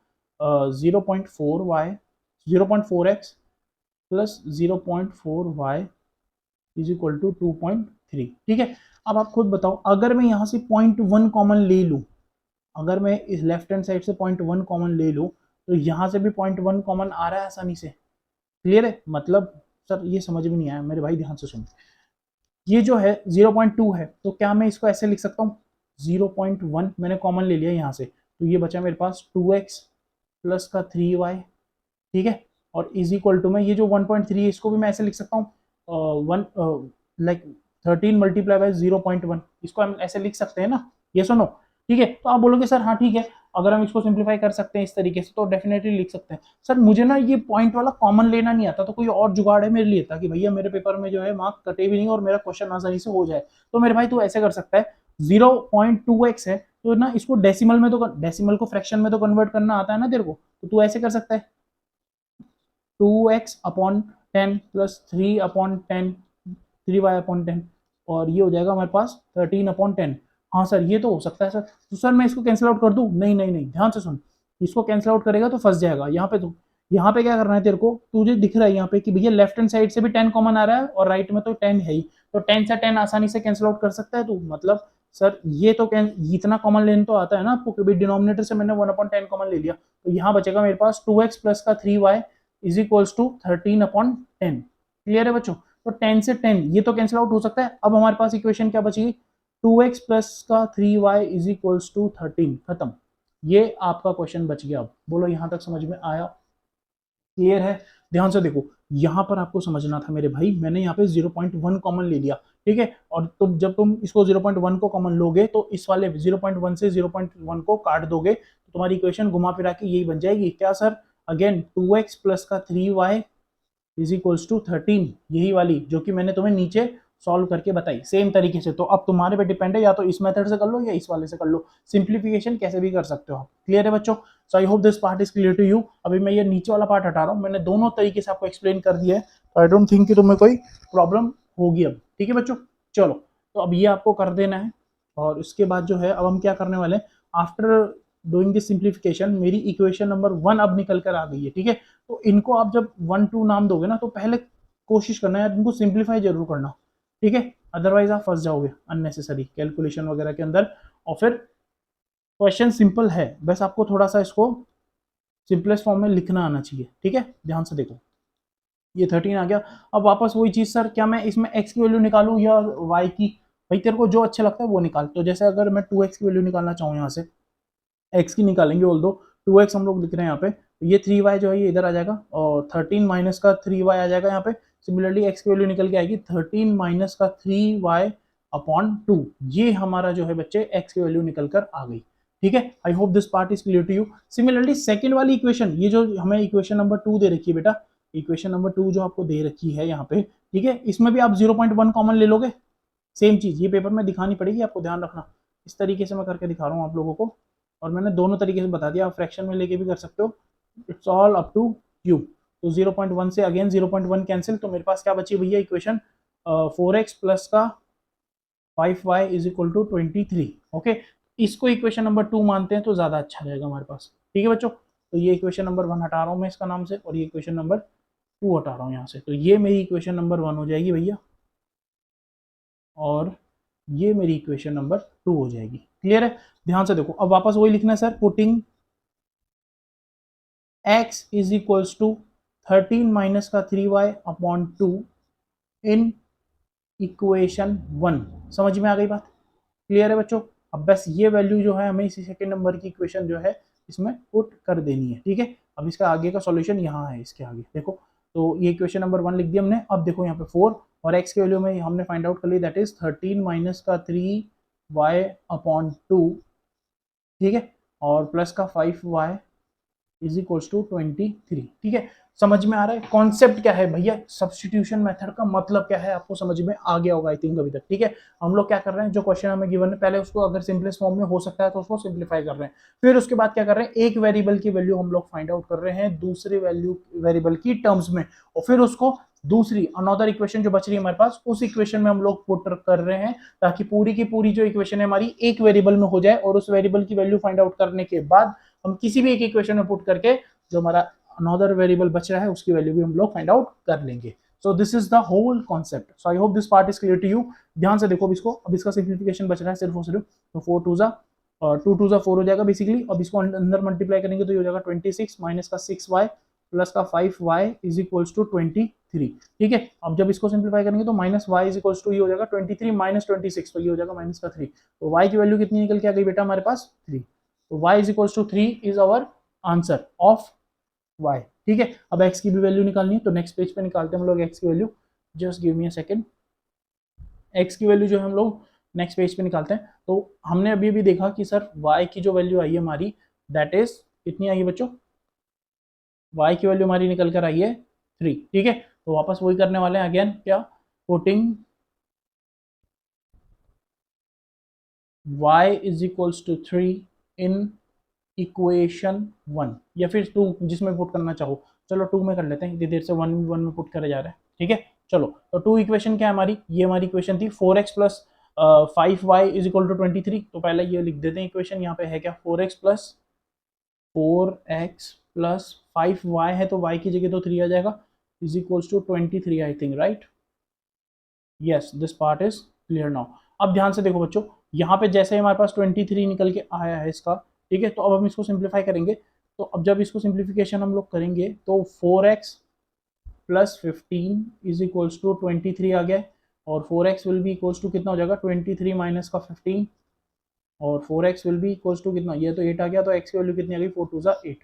0.4x plus 0.4y is equal to 2.3, ठीक है। अब आप खुद बताओ, अगर मैं यहाँ से 0.1 कॉमन ले लूँ, अगर मैं इस लेफ्ट हैंड साइड से 0.1 कॉमन ले लूँ, तो यहाँ से भी 0.1 कॉमन आ रहा है आसानी से, क्लियर है। मतलब सर ये समझ में नहीं आया मेरे भाई, ध्यान से सुनो, ये जो है 0.2 है, तो क्या मैं इसको ऐसे लिख सकता हूँ 0.1 मैंने कॉमन ले लिया यहाँ से, तो ये बचा मेरे पास 2x प्लस का 3y, ठीक है। और इज इक्वल टू में ये जो 1.3 है इसको भी मैं ऐसे लिख सकता हूँ 13 मल्टीप्लाई बाय 0.1, इसको हम ऐसे लिख सकते हैं ना, ये सुनो, ठीक है। तो आप बोलोगे सर हाँ ठीक है, अगर हम इसको सिंप्लीफाई कर सकते हैं इस तरीके से तो डेफिनेटली लिख सकते हैं। सर मुझे ना ये पॉइंट वाला कॉमन लेना नहीं आता, तो कोई और जुगाड़ है मेरे लिए ताकि भैया मेरे पेपर में जो है मार्क कटे भी नहीं और मेरा क्वेश्चन आसानी से हो जाए। तो मेरे भाई तू ऐसे कर सकता है, 0.2x है तो ना इसको डेसिमल में, तो डेसिमल को फ्रैक्शन में तो कन्वर्ट करना आता है ना तेरे को, तो तू ऐसे कर सकता है 2x upon 10 plus 3 upon 10 3y upon 10, और ये हो जाएगा हमारे पास 13/10। हाँ सर ये तो हो सकता है सर, तो सर मैं इसको कैंसिल आउट कर दूं? नहीं नहीं नहीं, ध्यान से सुन, इसको कैंसिल आउट करेगा तो फंस जाएगा यहाँ पे। तो यहाँ पे क्या करना है तेरे को, तुझे दिख रहा है यहाँ पे कि भैया लेफ्ट हैंड साइड से भी 10 कॉमन आ रहा है और राइट में तो 10 है ही, तो 10 से 10 आसानी से कैंसिल आउट कर सकता है तू। मतलब सर ये तो इतना कॉमन लेने तो आता है ना आपको, क्योंकि डिनोमिनेटर से मैंने 1/10 कॉमन ले लिया, तो यहाँ बचेगा मेरे पास 2x प्लस का 3y is equals to 13/10। Clear है बच्चों? तो 10 से 10 ये तो कैंसिल आउट हो सकता है। अब हमारे पास इक्वेशन क्या बचेगी, 2x प्लस का 3y इज इक्वल्स टू 13। खत्म, ये आपका क्वेश्चन बच गया। अब बोलो यहाँ तक समझ में आया? क्लियर है? ध्यान से देखो, यहाँ पर आपको समझना था मेरे भाई, मैंने यहाँ पे 0.1 कॉमन ले लिया, ठीक है, और तुम जब तुम इसको 0.1 को कॉमन लोगे तो इस वाले 0.1 से 0.1 को काट दोगे तो तुम्हारी इक्वेशन घुमा फिरा के यही बन जाएगी क्या सर? अगेन 2x प्लस का 3y इज इक्वल्स टू 13, यही वाली जो कि मैंने तुम्हें नीचे सॉल्व करके बताई सेम तरीके से। तो अब तुम्हारे पे डिपेंड है, या तो इस मेथड से कर लो या इस वाले से कर लो, सिंप्लीफिकेशन कैसे भी कर सकते हो आप। क्लियर है बच्चों? So I hope this part is clear to you. अभी मैं ये नीचे वाला पार्ट हटा रहा हूँ, मैंने दोनों तरीके से आपको एक्सप्लेन कर दिया है, तो आई डोंट थिंक कि तुम्हें कोई प्रॉब्लम होगी अब। ठीक है बच्चों, चलो तो अब ये आपको कर देना है, और उसके बाद जो है अब हम क्या करने वाले हैं, आफ्टर डूइंग दिस सिंप्लीफिकेशन मेरी इक्वेशन नंबर 1 अब निकल कर आ गई है। ठीक है, तो इनको आप जब 1 2 नाम दोगे ना तो पहले कोशिश करना है इनको सिंप्लीफाई जरूर करना, ठीक है, अदरवाइज आप फंस जाओगे अननेसेसरी कैलकुलेशन वगैरह के अंदर। और फिर क्वेश्चन सिंपल है, बस आपको थोड़ा सा इसको सिंपलेस्ट फॉर्म में लिखना आना चाहिए। ठीक है, ध्यान से देखो, ये 13 आ गया। अब वापस वही चीज, सर क्या मैं इसमें x की वैल्यू निकालूं या y की? भाई तेरे को जो अच्छा लगता है वो निकाल। तो जैसे अगर मैं 2x की वैल्यू निकालना चाहूँ, यहाँ से x की निकालेंगे, ऑल दो 2x हम लोग लिख रहे हैं यहाँ पे, तो ये 3y जो है ये इधर आ जाएगा, और 13 माइनस का 3y आ जाएगा यहाँ पे। सिमिलरली x की वैल्यू निकल के आएगी 13 माइनस का 3y अपॉन 2, ये हमारा जो है बच्चे x की वैल्यू निकल कर आ गई। ठीक है, I hope this part is clear to you. Similarly second वाली इक्वेशन, ये जो हमें इक्वेशन नंबर 2 दे रखी है बेटा, इक्वेशन नंबर 2 जो आपको दे रखी है यहाँ पे, ठीक है, इसमें भी आप 0.1 कॉमन ले लोगे। सेम चीज ये पेपर में दिखानी पड़ेगी आपको, ध्यान रखना, इस तरीके से मैं करके दिखा रहा हूँ आप लोगों को, और मैंने दोनों तरीके से बता दिया, आप फ्रैक्शन में लेके भी कर सकते हो, it's all up to you. तो 0.1 से अगेन 0.1 कैंसिल, तो मेरे पास क्या बची भैया इक्वेशन, 4x प्लस का 5y is equal to 23। Okay, इसको इक्वेशन नंबर 2 मानते हैं तो ज़्यादा अच्छा रहेगा हमारे पास। ठीक है बच्चों, तो ये इक्वेशन नंबर 1 हटा रहा हूँ मैं इसका नाम से, और ये इक्वेशन नंबर 2 हटा रहा हूँ यहाँ से, तो ये मेरी इक्वेशन नंबर 1 हो जाएगी भैया, और ये मेरी इक्वेशन नंबर 2 हो जाएगी। क्लियर है? ध्यान से देखो, अब वापस वही लिखना है sir, putting x is equals to 13 minus का 3y अपॉन 2 इन इक्वेशन 1। समझ में आ गई बात? क्लियर है बच्चों? अब बस ये वैल्यू जो है हमें इसी सेकंड नंबर की इक्वेशन जो है इसमें पुट कर देनी है। ठीक है, अब इसका आगे का सॉल्यूशन यहाँ है, इसके आगे देखो, तो ये इक्वेशन नंबर 1 लिख दिया हमने। अब देखो यहाँ पे 4 और x की वैल्यू में हमने फाइंड आउट कर ली, दैट इज 13 माइनस का 3y अपॉन 2, ठीक है, और प्लस का 5y इज इक्वल्स टू 23। ठीक है, समझ में आ रहा है कॉन्सेप्ट क्या है भैया, सब्स्टिट्यूशन मेथड का मतलब क्या है, आपको समझ में आ गया होगा आई थिंक अभी तक। ठीक है, हम लोग क्या कर रहे हैं, जो क्वेश्चन हमें गिवन है पहले उसको अगर सिंपलेस्ट फॉर्म में हो सकता है तो उसको सिंप्लीफाई कर रहे हैं, फिर उसके बाद क्या कर रहे हैं, एक वेरिएबल की वैल्यू हम लोग फाइंड आउट कर रहे हैं दूसरे वेरिएबल की टर्म्स में, और फिर उसको दूसरी अनदर इक्वेशन जो बच रही है हमारे पास उस इक्वेशन में हम लोग पुट कर रहे हैं, ताकि पूरी की पूरी जो इक्वेशन है हमारी एक वेरिएबल में हो जाए, और उस वेरिएबल की वैल्यू फाइंड आउट करने के बाद हम किसी भी एक इक्वेशन में पुट करके जो हमारा अनदर वेरिएबल बच रहा है उसकी वैल्यू भी हम लोग फाइंड आउट कर लेंगे। So this is the whole concept. So I hope this part is clear to you. ध्यान से देखो अब इसको, अब इसका सिंप्लीफिकेशन बच रहा है सिर्फ और सिर्फ, तो 4 2 जा और 2 2 जा 4 हो जाएगा बेसिकली। अब इसको अंदर मल्टीप्लाई करेंगे तो ये हो जाएगा 26 माइनस का 6y प्लस का 5y इज इक्वल्स टू 23। ठीक है, अब जब इसको सिंप्लीफाई करेंगे तो minus y is equals to ये हो जाएगा 23 माइनस 26, तो ये हो जाएगा माइनस का 3। तो y की वैल्यू कितनी निकल के आ गई बेटा हमारे पास 3, तो y is equals to 3 is our answer of y। ठीक है, अब x की भी वैल्यू निकालनी है, तो नेक्स्ट पेज पे निकालते हैं हम लोग x की value, just give me a second. x की वैल्यू जो है हम लोग नेक्स्ट पेज पे निकालते हैं। तो हमने अभी भी देखा कि सर y की जो वैल्यू आई है हमारी, दैट इज कितनी आई है बच्चों, y की वैल्यू हमारी निकल कर आई है 3। ठीक है, तो वापस वही करने वाले हैं अगेन, क्या, putting y is equals to 3 in equation 1, या फिर 2 जिसमें पुट करना चाहो, चलो 2 में कर लेते हैं, इतनी देर से 1 में पुट करे जा रहे हैं। ठीक है, चलो तो टू इक्वेशन क्या है हमारी, ये हमारी इक्वेशन थी 4x plus 5y is equal to 23। तो पहले ये लिख देते हैं इक्वेशन, यहाँ पे है क्या 4x प्लस 5y है तो y की जगह तो 3 आ जाएगा, is equals to 23 I think, right. Yes this part is clear now. अब ध्यान से देखो बच्चों, यहाँ पे जैसे हमारे पास 23 निकल के आया है इसका, ठीक है। तो अब हम इसको सिंप्लीफाई करेंगे, तो अब जब इसको सिंप्लीफिकेशन हम लोग करेंगे तो 4x plus 15 is equals to 23 आ गया, और 4x will be equals to कितना हो जाएगा 23 माइनस का 15, और 4x will be equals to कितना, ये तो 8 आ गया, तो x की वैल्यू कितनी आ गई 4 2 ज़ा 8,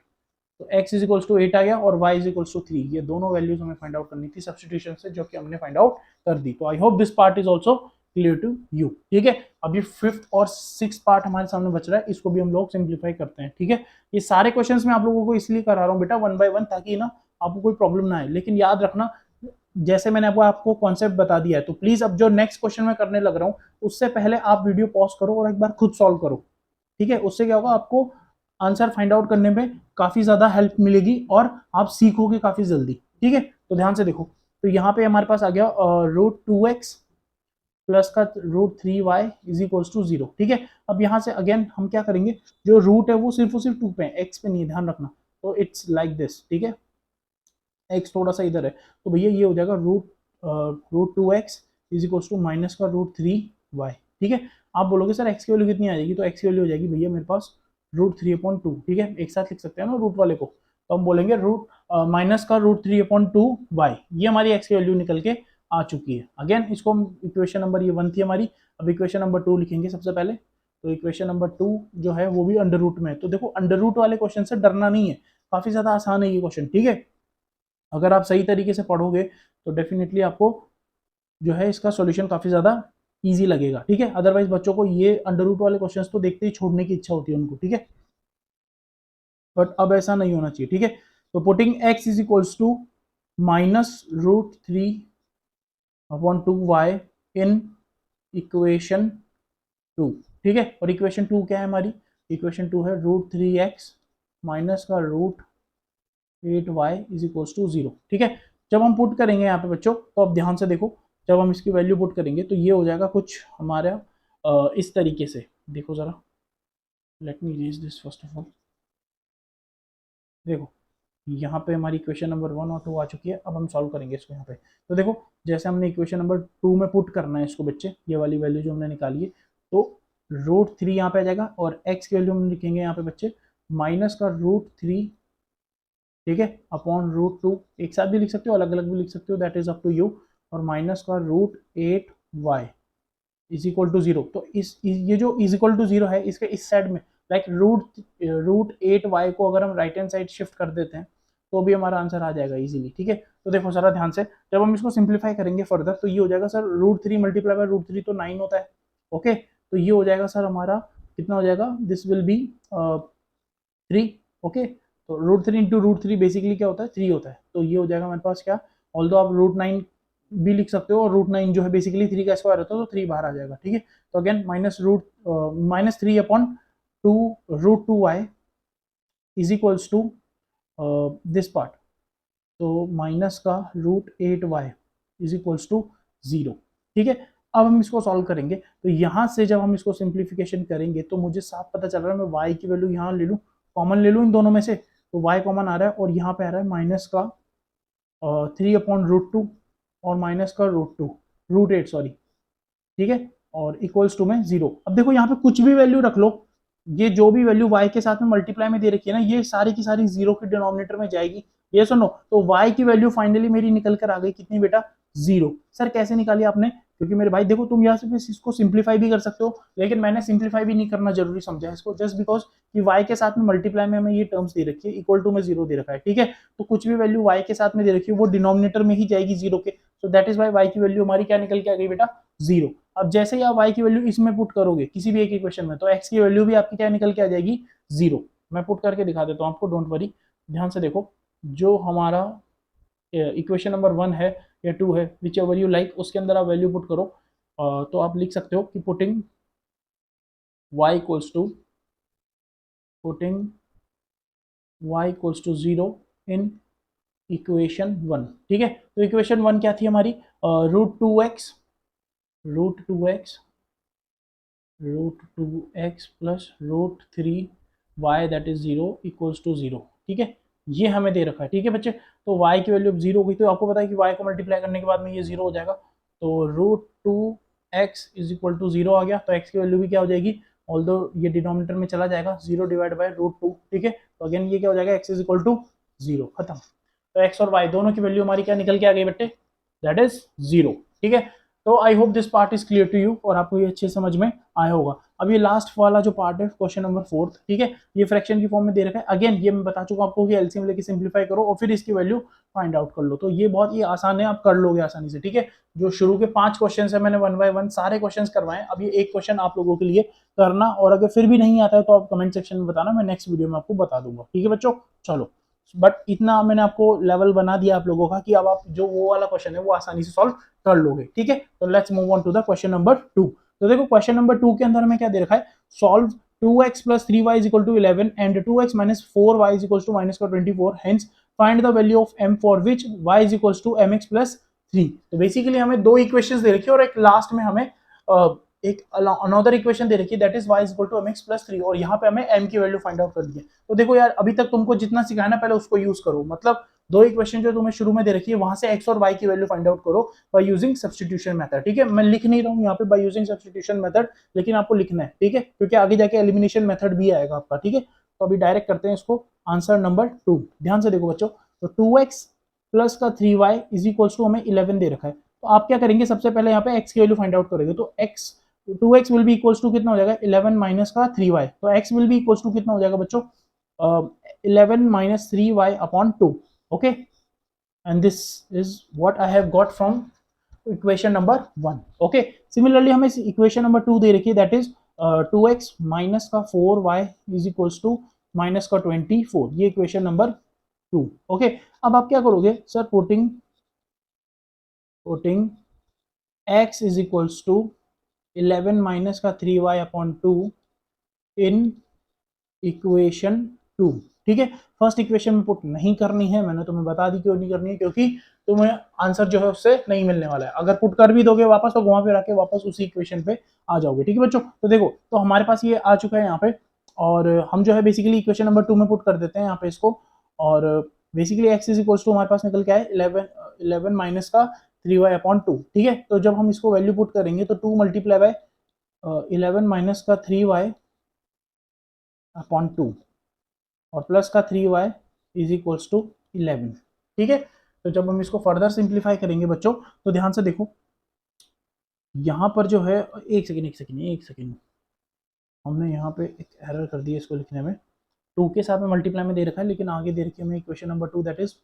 तो x इज इक्वल्स टू 8 आ गया और y इज इक्वल्स टू 3। ये दोनों वैल्यूज हमें फाइंड आउट करनी थी सब्स्टिट्यूशन से, जो कि हमने फाइंड आउट कर दी। तो I hope this part is also clear to you, ठीक है। अब ये 5th और 6th पार्ट हमारे सामने बच रहा है, इसको भी हम लोग सिंप्लीफाई करते हैं, ठीक है। ये सारे क्वेश्चंस मैं आप लोगों को इसलिए करा रहा हूँ बेटा 1 बाय 1, ताकि ना आपको कोई प्रॉब्लम ना आए। लेकिन याद रखना, जैसे मैंने आपको कॉन्सेप्ट बता दिया है, तो प्लीज अब जो नेक्स्ट क्वेश्चन मैं करने लग रहा हूँ उससे पहले आप वीडियो पॉज करो और एक बार खुद सॉल्व करो, ठीक है। उससे क्या होगा, आपको आंसर फाइंड आउट करने में काफी ज्यादा हेल्प मिलेगी और आप सीखोगे काफी जल्दी, ठीक है। तो ध्यान से देखो, तो यहाँ पे हमारे पास आ गया √2x प्लस का √3y इज इक्वल्स टू 0, ठीक है। अब यहाँ से अगेन हम क्या करेंगे, जो रूट है वो सिर्फ और सिर्फ 2 पे है, x पे नहीं है, ध्यान रखना। तो इट्स लाइक दिस, ठीक है, x थोड़ा सा इधर है, तो भैया ये हो जाएगा √2x is equals to minus का √3y, ठीक है। आप बोलोगे सर x की वैल्यू कितनी आ जाएगी, तो x की वैल्यू हो जाएगी भैया मेरे पास √3/2, ठीक है। एक साथ लिख सकते हैं ना रूट वाले को, तो हम बोलेंगे माइनस का √3/2y, ये हमारी x की वैल्यू निकल के आ चुकी है। अगेन इसको हम इक्वेशन नंबर ये 1 थी हमारी, अब इक्वेशन नंबर 2 लिखेंगे सबसे पहले। तो इक्वेशन नंबर 2 जो है वो भी अंडर रूट में है। तो देखो अंडर रूट वाले क्वेश्चन से डरना नहीं है, काफी ज्यादा आसान है ये क्वेश्चन, ठीक है। अगर आप सही तरीके से पढ़ोगे तो डेफिनेटली आपको जो है इसका सॉल्यूशन काफी ज्यादा इजी लगेगा, ठीक है। अदरवाइज बच्चों को ये अंडर रूट वाले क्वेश्चंस तो देखते ही छोड़ने की इच्छा होती है उनको, ठीक है। बट अब ऐसा नहीं होना चाहिए, ठीक है। तो putting x is equals to -√3/2y in equation 2, ठीक है। और इक्वेशन 2 क्या है हमारी, इक्वेशन 2 है √3x माइनस का √8y इज इक्वल्स टू 0, ठीक है। जब हम पुट करेंगे यहाँ पे बच्चों, तो अब ध्यान से देखो, जब हम इसकी वैल्यू पुट करेंगे तो ये हो जाएगा कुछ हमारा इस तरीके से, देखो जरा, let me erase this first of all. देखो यहाँ पे हमारी इक्वेशन नंबर 1 और 2 आ चुकी है। अब हम सॉल्व करेंगे इसको यहाँ पे। तो देखो जैसे हमने इक्वेशन नंबर 2 में पुट करना है इसको बच्चे, ये वाली वैल्यू जो हमने निकाली है, तो √3 यहाँ पे आ जाएगा और x की वैल्यू हम लिखेंगे यहाँ पे बच्चे माइनस का √3, ठीक है, अपॉन √2, एक साथ भी लिख सकते हो अलग अलग भी लिख सकते हो, that is up to you, और माइनस का √8y इज इक्वल टू 0। तो ये जो इज इक्वल टू 0 है, इसके इस साइड में लाइक √8y को अगर हम राइट हैंड साइड शिफ्ट कर देते हैं तो भी हमारा आंसर आ जाएगा इजीली, ठीक है। तो देखो जरा ध्यान से, जब हम इसको सिंप्लीफाई करेंगे फर्दर तो ये हो जाएगा सर √3 मल्टीप्लाई बाय √3 तो 9 होता है, ओके। तो ये हो जाएगा सर हमारा कितना हो जाएगा, दिस विल बी 3, ओके। तो √3 इंटू √3 बेसिकली क्या होता है 3 होता है, तो ये हो जाएगा हमारे पास क्या, ऑल्दो आप √9 भी लिख सकते हो, और √9 जो है बेसिकली 3 का स्क्वायर होता है, तो 3 बाहर आ जाएगा, ठीक है। तो again -3/2 √2y is equals to this part, तो माइनस का √8y इज इक्वल्स टू 0, ठीक है। अब हम इसको सॉल्व करेंगे, तो यहाँ से जब हम इसको सिंप्लीफिकेशन करेंगे तो मुझे साफ पता चल रहा है, मैं y की वैल्यू यहाँ ले लूँ, कॉमन ले लूँ इन दोनों में से, तो y कॉमन आ रहा है और यहाँ पे आ रहा है माइनस का 3/√2 और माइनस का √8 सॉरी, ठीक है, और इक्वल्स टू में 0। अब देखो यहाँ पे कुछ भी वैल्यू रख लो, ये जो भी वैल्यू y के साथ में मल्टीप्लाई में दे रखी है ना, ये सारी की सारी 0 के डिनोमिनेटर में जाएगी, ये सुनो। तो y की वैल्यू फाइनली मेरी निकल कर आ गई कितनी बेटा, 0। सर कैसे निकाली आपने, क्योंकि मेरे भाई देखो तुम यहाँ से इसको सिंप्लीफाई भी कर सकते हो, लेकिन मैंने सिंप्लीफाई भी नहीं करना जरूरी समझा है इसको, जस्ट बिकॉज कि y के साथ में मल्टीप्लाई में हमें ये टर्म्स दे रखी है, इक्वल टू में 0 दे रखा है, ठीक है। तो कुछ भी वैल्यू y के साथ में दे रखी है वो डिनोमिनेटर में ही जाएगी 0 के, so that is y y की वैल्यू हमारी क्या निकल के आ गई बेटा, 0। अब जैसे ही आप y की वैल्यू इसमें पुट करोगे किसी भी एक इक्वेशन में, तो x की वैल्यू भी आपकी क्या निकल के आ जाएगी, 0। मैं पुट करके दिखा देता हूँ आपको, डोंट वरी, ध्यान से देखो। जो हमारा इक्वेशन नंबर 1 है या 2 है, विच एवर यू लाइक, उसके अंदर आप वैल्यू पुट करो, तो आप लिख सकते हो कि putting y equals to putting y equals to 0 in equation 1, ठीक है। तो इक्वेशन 1 क्या थी हमारी, root two x plus root 3 y that is 0 equals to 0, ठीक है। ये हमें दे रखा है, ठीक है बच्चे। तो y की वैल्यू अब 0 हो गई, तो आपको पता है कि y को मल्टीप्लाई करने के बाद में ये 0 हो जाएगा। तो root 2x is equal to 0 आ गया, तो x की वैल्यू भी क्या हो जाएगी, ऑल्दो ये डिनोमिनेटर में चला जाएगा, 0 डिवाइड बाय रूट 2, ठीक है। तो अगेन ये क्या हो जाएगा, x इज इक्वल टू 0, खत्म। तो x और y दोनों की वैल्यू हमारी क्या निकल के आ गई बेटे, दैट इज 0, ठीक है। तो I hope this part is clear to you और आपको ये अच्छे समझ में आया होगा। अब ये लास्ट वाला जो पार्ट है, क्वेश्चन नंबर 4, ठीक है, ये फ्रैक्शन की फॉर्म में दे रखा है। अगेन ये मैं बता चुका हूं आपको कि एलसीएम लेके सिंप्लीफाई करो और फिर इसकी वैल्यू फाइंड आउट कर लो। तो ये बहुत ही आसान है, आप कर लोगे आसानी से, ठीक है। जो शुरू के 5 क्वेश्चन है मैंने 1 बाय 1 सारे क्वेश्चन करवाए। अब ये एक क्वेश्चन आप लोगों के लिए करना, और अगर फिर भी नहीं आता है तो आप कमेंट सेक्शन में बताना, मैं नेक्स्ट वीडियो में आपको बता दूंगा, ठीक है बच्चों। चलो, बट इतना मैंने आपको लेवल बना दिया आप लोगों का कि अब आप जो वो वाला क्वेश्चन है वो आसानी से सॉल्व कर लोगे, ठीक है। तो let's move on to the question number 2। तो देखो क्वेश्चन नंबर 2 के अंदर हमें क्या दे रखा है, solve 2x plus 3y is equal to 11 and 2x minus 4y is equals to minus 24, hence find the value of m for which y is equals to mx plus 3। तो basically हमें दो equations दे रखी है और एक last में हमें एक अनदर इक्वेशन दे रखी है, that is y is equal to mx plus 3, और यहाँ पे हमें m की वैल्यू फाइंड आउट करनी है। तो देखो यार, अभी तक तुमको जितना सिखाया ना पहले उसको यूज करो, मतलब दो इक्वेशन जो तुम्हें शुरू में दे रखी है वहां से x और y की वैल्यू फाइंड आउट करो बाय यूजिंग सब्स्टिट्यूशन मेथड, ठीक है। मैं लिख नहीं रहा हूँ यहाँ पे बाय यूजिंग सब्स्टिट्यूशन मेथड, लेकिन आपको लिखना है, ठीक है, क्योंकि आगे जाके एलिमिनेशन मेथड भी आएगा आपका, ठीक है। तो अभी डायरेक्ट करते हैं इसको, आंसर नंबर 2। ध्यान से देखो बच्चों, तो 2x प्लस का 3y इज इक्वल्स टू हमें 11 दे रखा है। तो आप क्या करेंगे, सबसे पहले यहाँ पे x की वैल्यू फाइंड आउट करेंगे। तो x 2x will be equals to कितना हो जाएगा, 11 माइनस का 3y। तो x will be equals to कितना हो जाएगा बच्चों, 11 minus 3y upon 2, okay. and this is what I have got from equation number 1, okay। similarly हमें equation number 2 दे रखी है, that is 2x minus का 4y is equals to minus का 24, ये equation number 2, okay। अब आप क्या करोगे sir, putting x is equals to 11 minus का 3y अपॉन 2 इन इक्वेशन 2, ठीक है। फर्स्ट इक्वेशन में पुट नहीं करनी है, मैंने तुम्हें बता दी क्यों नहीं करनी है, क्योंकि तुम्हें आंसर जो है उससे नहीं मिलने वाला है। अगर पुट कर भी दोगे वापस तो घुमा फिरा के वापस उसी इक्वेशन पे आ जाओगे, ठीक है बच्चों। तो देखो, तो हमारे पास ये आ चुका है यहाँ पे, और हम जो है बेसिकली इक्वेशन नंबर 2 में पुट कर देते हैं यहाँ पे इसको, और basically x is equals to हमारे पास निकल के आए 11 माइनस का 3y अपॉन 2, ठीक है। तो जब हम इसको वैल्यू पुट करेंगे तो 2 मल्टीप्लाई बाय 11 माइनस का 3y अपॉन 2 और प्लस का 3y इज इक्वल्स टू 11, ठीक है। तो जब हम इसको फर्दर सिंप्लीफाई करेंगे बच्चों, तो ध्यान से देखो यहाँ पर जो है, एक सेकेंड, हमने यहाँ पे एक एरर कर दिया इसको लिखने में। 2 के साथ में मल्टीप्लाई में दे रखा है, लेकिन आगे दे रखी है हमें equation number 2, that is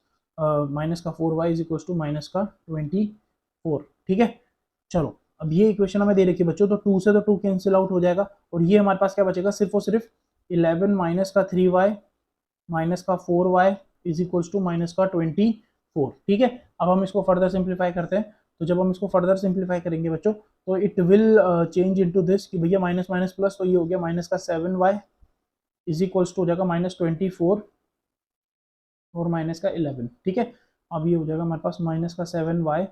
minus का 4y is equals to minus का 24, ठीक है। चलो, अब ये इक्वेशन हमें दे रखी है बच्चों, तो 2 से तो 2 कैंसिल आउट हो जाएगा, और ये हमारे पास क्या बचेगा, सिर्फ और सिर्फ 11 माइनस का 3y माइनस का 4y is equals to minus का 24, ठीक है। अब हम इसको फर्दर सिंप्लीफाई करते हैं। तो जब हम इसको फर्दर सिंप्लीफाई करेंगे बच्चों, तो it will change into this कि भैया माइनस माइनस प्लस, तो ये हो गया माइनस का 7y इज इक्वल्स टू हो जाएगा माइनस 24 और माइनस का 11, ठीक है। अब ये हो जाएगा हमारे पास माइनस का 7y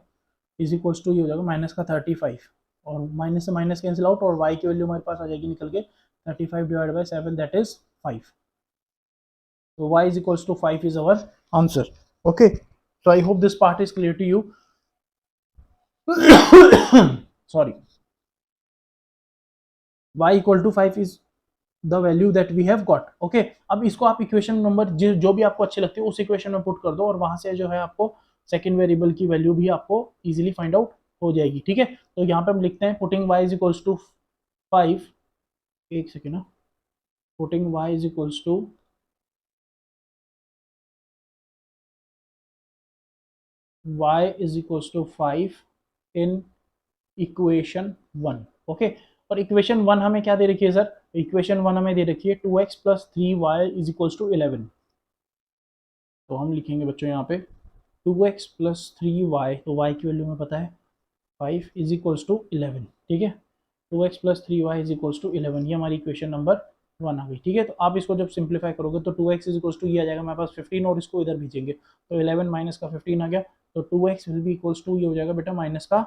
इज इक्वल्स टू ये हो जाएगा माइनस का 35, और माइनस से माइनस कैंसिल आउट, और y की वैल्यू हमारे पास आ जाएगी निकल के 35 divide by 7, that is 5। So y is equals to 5 is our answer, okay। So I hope this part is clear to you sorry, y equal to 5 is the value that we have got, okay। अब इसको आप equation number जो भी आपको अच्छी लगती है उस इक्वेशन में पुट कर दो, और वहां से जो है आपको सेकंड वेरिएबल की वैल्यू भी आपको इजीली फाइंड आउट हो जाएगी, ठीक है। तो यहाँ पे हम लिखते हैं putting y is equals to 5, एक सेकेंड ना, putting y is equals to y is equals to 5 in equation 1, okay। और इक्वेशन 1 हमें क्या दे रखी है सर, इक्वेशन 1 हमें दे रखी है 2x plus 3y is equals to 11। तो हम लिखेंगे बच्चों यहाँ पे 2x प्लस 3y, तो y की वैल्यू हमें पता है 5 इज इक्वल्स टू 11, ठीक है। 2x plus 3y is equals to 11, ये हमारी इक्वेशन नंबर 1 आ गई, ठीक है। तो आप इसको जब सिंप्लीफाई करोगे तो 2x इज इक्वल्स टू ये आ जाएगा हमारे पास 15 और इसको इधर भेजेंगे तो 11 माइनस का 15 आ गया तो 2x will be equals to ये हो जाएगा बेटा माइनस का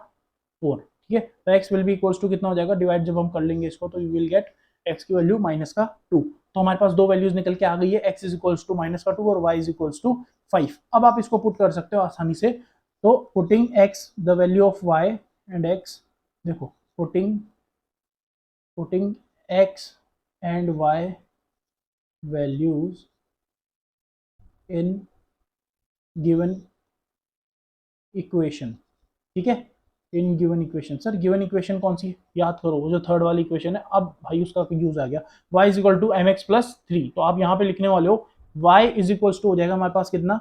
4, ठीक है। तो x will be equals to कितना हो जाएगा, डिवाइड जब हम कर लेंगे इसको तो यू विल गेट x की वैल्यू माइनस का 2। तो हमारे पास दो वैल्यूज निकल के आ गई है, x is equals to minus का 2 और y इज इक्वल्स टू 5। अब आप इसको पुट कर सकते हो आसानी से, तो putting x the value of y and x, देखो putting x and y values in given equation, ठीक है। In given equation, sir given equation कौन सी, याद करो वो जो थर्ड वाली इक्वेशन है। अब भाई उसका यूज आ गया, y is equal to m x plus 3, तो आप यहाँ पे लिखने वाले हो y इज इक्वल टू हो जाएगा हमारे पास कितना,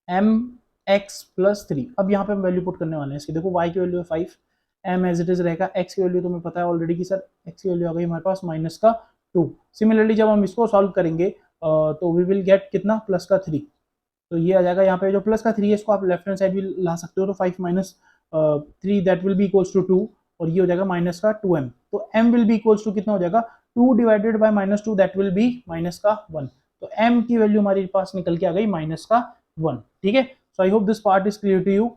एम एक्स प्लस 3। अब यहाँ पे हम वैल्यू पुट करने वाले हैं इसकी, देखो y की वैल्यू है 5, m एज इट इज रहेगा, x की वैल्यू तुम्हें पता है ऑलरेडी कि सर x की वैल्यू आ गई हमारे पास माइनस का 2। सिमिलरली जब हम इसको सॉल्व करेंगे तो वी विल गेट कितना, प्लस का 3। तो ये आ जाएगा, यहाँ पे जो प्लस का 3 है इसको आप लेफ्ट हैंड साइड भी ला सकते हो, तो 5 minus 3 that will be equals to 2 और ये हो जाएगा माइनस का 2m। तो m will be equals to कितना हो जाएगा, 2 divided by minus 2 that will be minus का 1। तो m की वैल्यू हमारे पास निकल के आ गई माइनस का 1, ठीक है। So I hope this part is clear to you.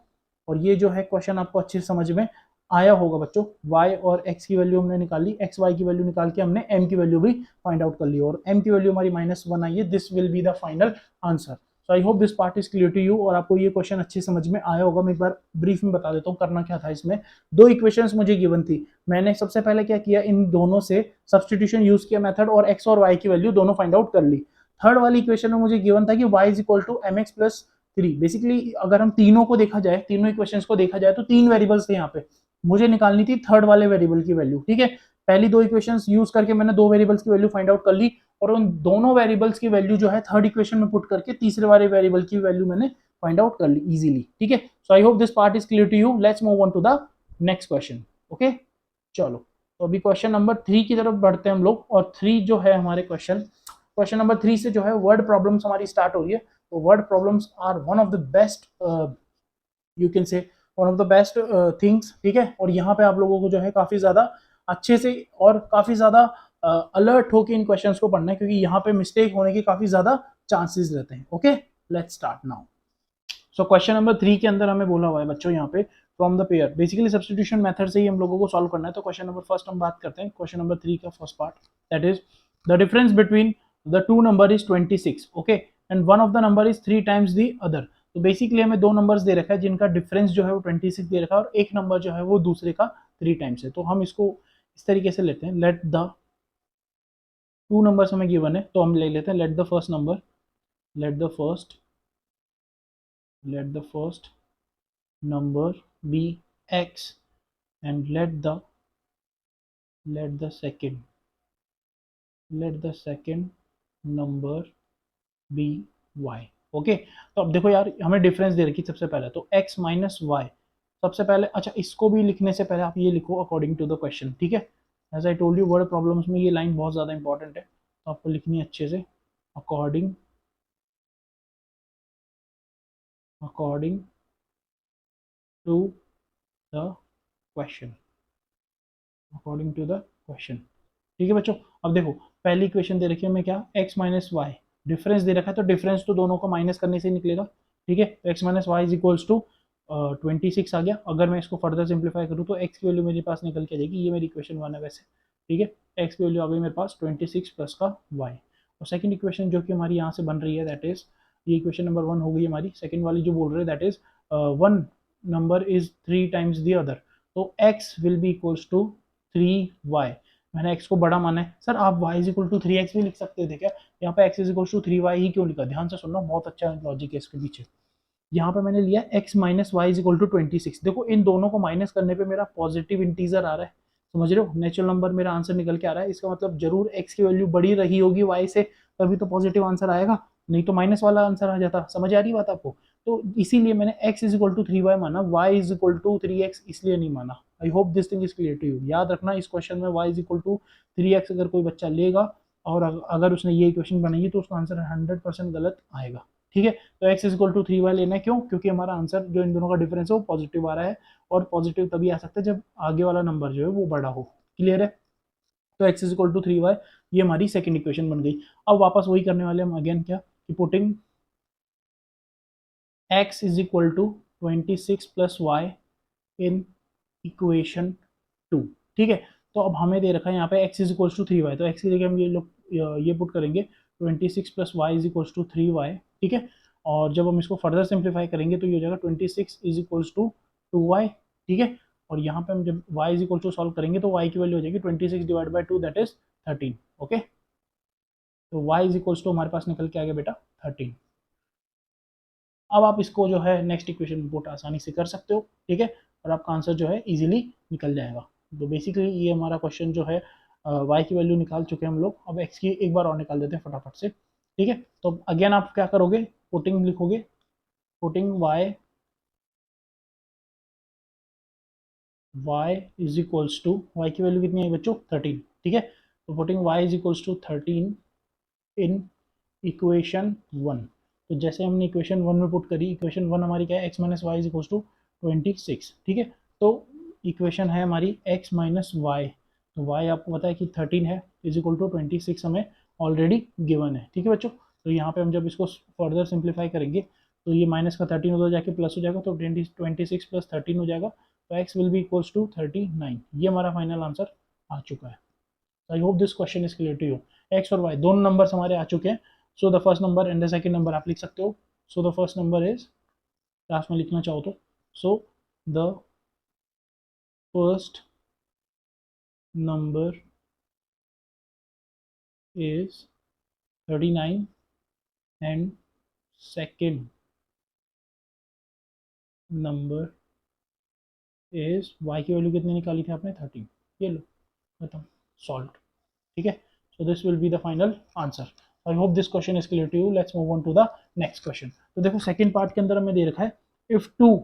और ये जो है क्वेश्चन आपको अच्छे से समझ में आया होगा बच्चों। y और x की वैल्यू हमने निकाली, x y की वैल्यू निकाल के हमने m की वैल्यू भी फाइंड आउट कर ली और m की वैल्यू हमारी -1 आई है। This will be the final answer. So I hope this part is clear to you और आपको ये क्वेश्चन अच्छे समझ में आया होगा। मैं एक बार ब्रीफ में बता देता हूँ करना क्या था इसमें। दो इक्वेशंस मुझे गिवन थी, मैंने सबसे पहले क्या किया, इन दोनों से सब्सटीट्यूशन यूज किया मेथड और x और y की वैल्यू दोनों फाइंड आउट कर ली। थर्ड वाली इक्वेशन में मुझे गिवन था कि y is equal to m x plus 3। Basically अगर हम तीनों को देखा जाए, तीनों इक्वेशंस को देखा जाए तो तीन वेरिएबल्स थे यहाँ पे, मुझे निकालनी थी थर्ड वाले वेरिएबल की वैल्यू, ठीक है। पहली दो इक्वेशंस यूज करके मैंने दो वेरिएबल्स की वैल्यू फाइंड आउट कर ली और उन दोनों वेरिएबल्स की वैल्यू जो है थर्ड इक्वेशन में पुट करके तीसरे वाले वेरिएबल की वैल्यू मैंने फाइंड आउट कर ली इजीली, ठीक है। So I hope this part is clear to you. Let's move on to the next question. Okay, चलो तो अभी क्वेश्चन नंबर 3 की तरफ बढ़ते हैं हम लोग। और 3 जो है हमारे क्वेश्चन नंबर 3 से जो है वर्ड प्रॉब्लम्स हमारी स्टार्ट हो रही है। तो word problems are one of the best, you can say one of the best things, ठीक है। और यहाँ पे आप लोगों को जो है काफी ज्यादा अच्छे से और काफी ज्यादा अलर्ट होकर इन क्वेश्चंस को पढ़ना है क्योंकि यहाँ पे मिस्टेक होने के काफी ज्यादा चांसेस रहते हैं। Okay, let's start now. So question number 3 के अंदर हमें बोला हुआ है बच्चों यहाँ पे from the pair, basically substitution method से ही हम लोगों को सॉल्व करना है। तो क्वेश्चन नंबर फर्स्ट हम बात करते हैं, क्वेश्चन नंबर 3 का first part, that is the difference between the two number is 26, okay, and one of the number is 3 times the other. तो बेसिकली हमें दो नंबर्स दे रखा है जिनका डिफरेंस जो है वो 26 दे रखा है और एक नंबर जो है वो दूसरे का 3 टाइम्स है। तो हम इसको इस तरीके से लेते हैं, लेट द टू नंबर्स हमें गिवन है तो हम ले लेते हैं late the first number, late the first number be x and let the second number be y। Okay, तो अब देखो यार हमें डिफरेंस दे रखी सबसे पहले तो x माइनस वाई सबसे पहले। अच्छा, इसको भी लिखने से पहले आप ये लिखो अकॉर्डिंग टू द क्वेश्चन, ठीक है। As I told you word problems में ये लाइन बहुत ज़्यादा इंपॉर्टेंट है तो आपको लिखनी है अच्छे से, according to the question, according to the question, ठीक है बच्चों। अब देखो पहली इक्वेशन दे रखी है हमें क्या, x माइनस वाई, डिफरेंस दे रखा है तो डिफरेंस तो दोनों को माइनस करने से निकलेगा, ठीक है। तो x minus y is equals to 26 आ गया। अगर मैं इसको फर्दर सिंप्लीफाई करूँ तो x की वैल्यू मेरे पास निकल के जाएगी, ये मेरी इक्वेशन 1 है वैसे, ठीक है। x की वैल्यू आ गई मेरे पास 26 प्लस का y। और सेकंड इक्वेशन जो कि हमारी यहाँ से बन रही है दैट इज, ये इक्वेशन नंबर 1 हो गई हमारी। सेकंड वाली जो बोल रहे हैं that is one number is 3 times the other, तो x will be equals to 3y। मैंने x को बड़ा माना है, सर आप y is equal to 3x भी लिख सकते थे क्या, यहाँ पे x is equal to 3y ही क्यों लिखा, ध्यान से सुनना, बहुत अच्छा लॉजिक है इसके पीछे। यहाँ पे मैंने लिया x minus y is equal to 26, देखो इन दोनों को माइनस करने पे मेरा पॉजिटिव इंटीजर आ रहा है, समझ रहे हो, नेचुरल नंबर मेरा आंसर निकल के आ रहा है। इसका मतलब जरूर x की वैल्यू बड़ी रही होगी y से, तभी तो पॉजिटिव आंसर आएगा, नहीं तो माइनस वाला आंसर आ जाता। समझ आ रही बात आपको, तो इसीलिए मैंने x is equal to 3y माना, y is equal to 3x इसलिए नहीं माना। I hope this thing is clear to you. याद रखना इस क्वेश्चन में y is equal to 3x अगर कोई बच्चा लेगा और अगर उसने ये इक्वेशन बनाई तो उसका आंसर 100% गलत आएगा, ठीक है। तो x is equal to 3y लेना है, क्यों, क्योंकि हमारा आंसर जो इन दोनों का डिफरेंस है वो पॉजिटिव आ रहा है और पॉजिटिव तभी आ सकता है जब आगे वाला नंबर जो है वो बड़ा हो। क्लियर है, तो x is equal to 3y, ये हमारी सेकंड इक्वेशन बन गई। अब वापस वही करने वाले हम अगेन, क्या कि putting x is equal to 26 plus y in equation 2। ठीक है, तो अब हमें दे रखा है यहाँ पे x is equal to 3y, तो x की जगह हम ये लोग ये पुट करेंगे 26 plus y is equal to 3y। ठीक है, और जब हम इसको फर्दर सिंप्लीफाई करेंगे तो ये हो जाएगा 26 इज इक्वल टू 2y। ठीक है, और यहाँ पे हम जब y is equal to solve करेंगे तो y की वैल्यू हो जाएगी 26 divide by 2 that is 13। Okay, तो y इज इक्वल टू हमारे पास निकल के आ गया बेटा 13। अब आप इसको जो है नेक्स्ट इक्वेशन में पुट आसानी से कर सकते हो। ठीक है, और आपका आंसर जो है इजीली निकल जाएगा। तो बेसिकली ये हमारा क्वेश्चन जो है y की वैल्यू निकाल चुके हैं हम लोग, अब x की एक बार और निकाल देते हैं फटाफट से। ठीक है, तो अगेन आप क्या करोगे, पुटिंग लिखोगे, putting y is equals to, y की वैल्यू कितनी आई बच्चों 13। ठीक है, तो putting y is equals to 13 in equation 1। तो जैसे हमने इक्वेशन 1 में पुट करी, इक्वेशन 1 हमारी क्या है, x minus y is equals to 26। ठीक है, तो इक्वेशन है हमारी x माइनस वाई, तो y आपको पता है कि 13 है, इज इक्वल टू 26 हमें ऑलरेडी गिवन है। ठीक है बच्चों, तो यहाँ पे हम जब इसको फर्दर सिंप्लीफाई करेंगे तो ये माइनस का 13 उधर जाके प्लस हो जाएगा, तो 26 प्लस 13 हो जाएगा, तो x will be equals to 39। ये हमारा फाइनल आंसर आ चुका है। I hope this question is clear to you. x और y दोनों नंबर्स हमारे आ चुके हैं। So the first number and the second number आप लिख सकते हो। So the first number is, class में लिखना चाहो तो, so the first number is 39 and second number is, y की वैल्यू कितनी निकाली थी आपने 13। ये लो खत्म, सॉल्व। ठीक है, so this will be the final answer. I hope this question is clear to you. Let's move on to the next question. तो देखो सेकंड पार्ट के अंदर हमें दे रखा है, if the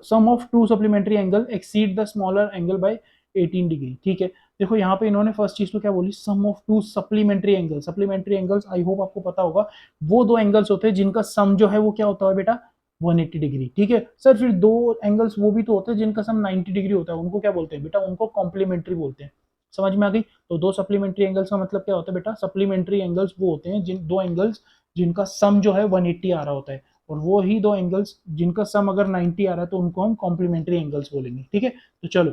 sum of two supplementary angle exceed the smaller angle by 18 degree. ठीक है, देखो यहाँ पे इन्होंने फर्स्ट चीज तो क्या बोली, sum of two supplementary angle. Supplementary angles I hope आपको पता होगा, वो दो एंगल्स होते हैं जिनका सम जो है वो क्या होता है बेटा 180 डिग्री। ठीक है सर, फिर दो एंगल्स वो भी तो होते हैं जिनका सम 90 डिग्री होता है, उनको क्या बोलते हैं बेटा, उनको कॉम्प्लीमेंट्री बोलते हैं। समझ में आ गई? तो दो सप्लीमेंट्री एंगल्स का मतलब क्या होता है बेटा, सप्लीमेंट्री एंगल्स वो होते हैं जिन दो एंगल्स जिनका सम जो है 180 आ रहा होता है, और वो ही दो एंगल्स जिनका सम अगर 90 आ रहा है तो उनको हम कॉम्प्लीमेंट्री एंगल्स बोलेंगे। ठीक है, तो चलो,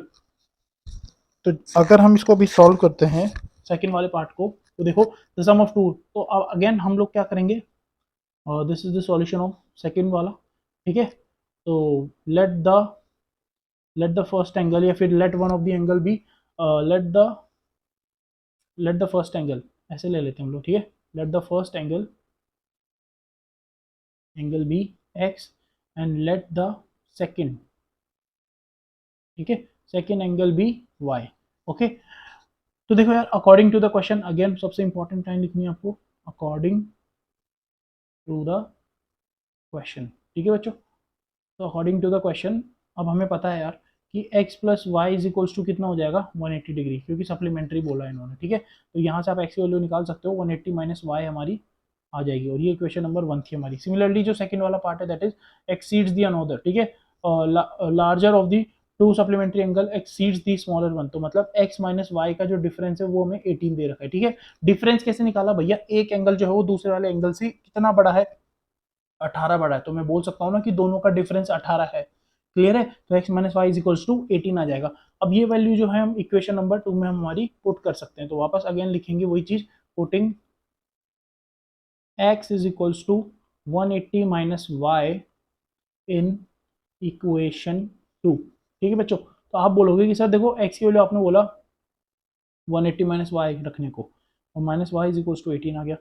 तो अगर हम इसको अभी सॉल्व करते हैं सेकंड वाले पार्ट को, तो देखो द सम ऑफ टू, तो अब अगेन हम लोग क्या करेंगे, this is the solution of second वाला। ठीक है, तो लेट द फर्स्ट एंगल, या फिर let one of the angle be, let the first angle, ऐसे ले लेते हैं हम लोग। ठीक है, let the first angle be x and let the second, ठीक है, second angle be y। Okay, तो देखो यार, according to the question, again सबसे इंपॉर्टेंट लाइन लिखनी है आपको, अकॉर्डिंग टू द क्वेश्चन। ठीक है बच्चों, तो अकॉर्डिंग टू द क्वेश्चन अब हमें पता है यार कि x plus y is equals to कितना हो जाएगा 180 डिग्री, क्योंकि सप्लीमेंट्री बोला है इन्होंने। ठीक है, तो यहाँ से आप x की वैल्यू निकाल सकते हो, 180 माइनस वाई हमारी आ जाएगी, और ये इक्वेशन नंबर 1 थी हमारी। सिमिलरली जो सेकंड वाला पार्ट है that is exceeds the another. ठीक है, larger of the two supplementary angle exceeds the smaller one, तो मतलब x माइनस वाई का जो डिफरेंस है वो हमें 18 दे रखा है। ठीक है, डिफरेंस कैसे निकाला भैया, एक एंगल जो है वो दूसरे वाले एंगल से कितना बड़ा है, 18 बड़ा है, तो मैं बोल सकता हूँ ना कि दोनों का डिफरेंस 18 है। क्लियर है, तो x minus y is equals to 18 आ जाएगा। अब ये वैल्यू जो है हम इक्वेशन नंबर 2 में हमारी पुट कर सकते हैं, तो वापस अगेन लिखेंगे वही चीज, putting x is equals to 180 minus y in equation 2। ठीक है बच्चों, तो आप बोलोगे कि सर देखो x की वैल्यू आपने बोला 180 माइनस वाई रखने को, और minus y is equals to 18 आ गया,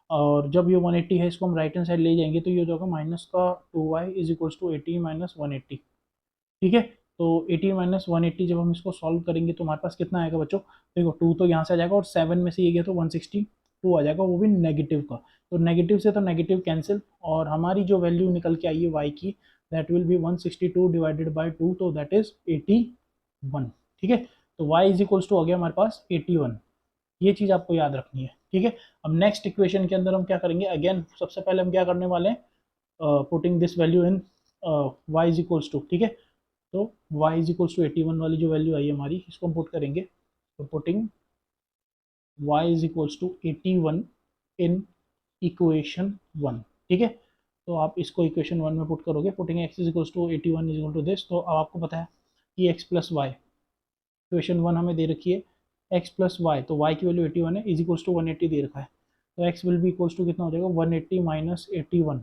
और जब ये 180 है इसको हम राइट हैंड साइड ले जाएंगे तो ये हो जाएगा माइनस का 2y is equals to 18 minus 180। ठीक है, तो 18 माइनस 180 जब हम इसको सॉल्व करेंगे तो हमारे पास कितना आएगा बच्चों, देखो 2 तो यहाँ से आ जाएगा, और 7 में से ये गया तो 162 आ जाएगा, वो भी नेगेटिव का, तो नेगेटिव से तो नेगेटिव कैंसिल, और हमारी जो वैल्यू निकल के आई है y की, that will B 162 divided by 2, तो दैट इज 81। ठीक है, तो y इज इक्वल्स टू हो गया हमारे पास 81। ये चीज़ आपको याद रखनी है। ठीक है, अब नेक्स्ट इक्वेशन के अंदर हम क्या करेंगे, अगेन सबसे पहले हम क्या करने वाले हैं, putting this value in y is equals to, ठीक है, तो y इज इक्वल्स टू 81 वाली जो वैल्यू आई है हमारी, इसको हम पुट करेंगे, तो putting y is equals to 81 in equation 1, ठीक है। तो आप इसको इक्वेशन 1 में पुट करोगे, putting x is equals to 81 is equal to this, तो अब आपको पता है कि x प्लस वाई, इक्वेशन 1 हमें दे रखी है x प्लस वाई, तो y की वैल्यू 81 है, इज इक्वल्स टू 180 दे रखा है, तो x will be equals to कितना हो जाएगा 180 माइनस 81,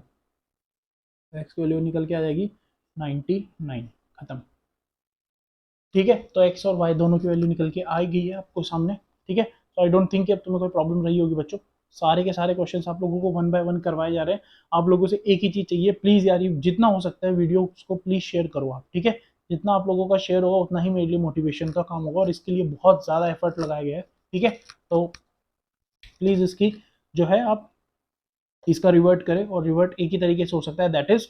तो x की वैल्यू निकल के आ जाएगी 99, खत्म, ठीक है। तो x और y दोनों की वैल्यू निकल के आ गई है आपको सामने, ठीक है। तो आई डोंट थिंक कि अब तुम्हें कोई प्रॉब्लम रही होगी बच्चों, सारे के सारे क्वेश्चंस आप लोगों को 1 बाय 1 करवाए जा रहे हैं। आप लोगों से एक ही चीज़ चाहिए, प्लीज़ यार जितना हो सकता है वीडियो को प्लीज़ शेयर करो आप, ठीक है। जितना आप लोगों का शेयर होगा उतना ही मेरे लिए मोटिवेशन का काम होगा, और इसके लिए बहुत ज़्यादा एफर्ट लगाया गया है, ठीक है। तो प्लीज़ इसकी जो है आप इसका रिवर्ट करें, और रिवर्ट एक ही तरीके से हो सकता है, दैट इज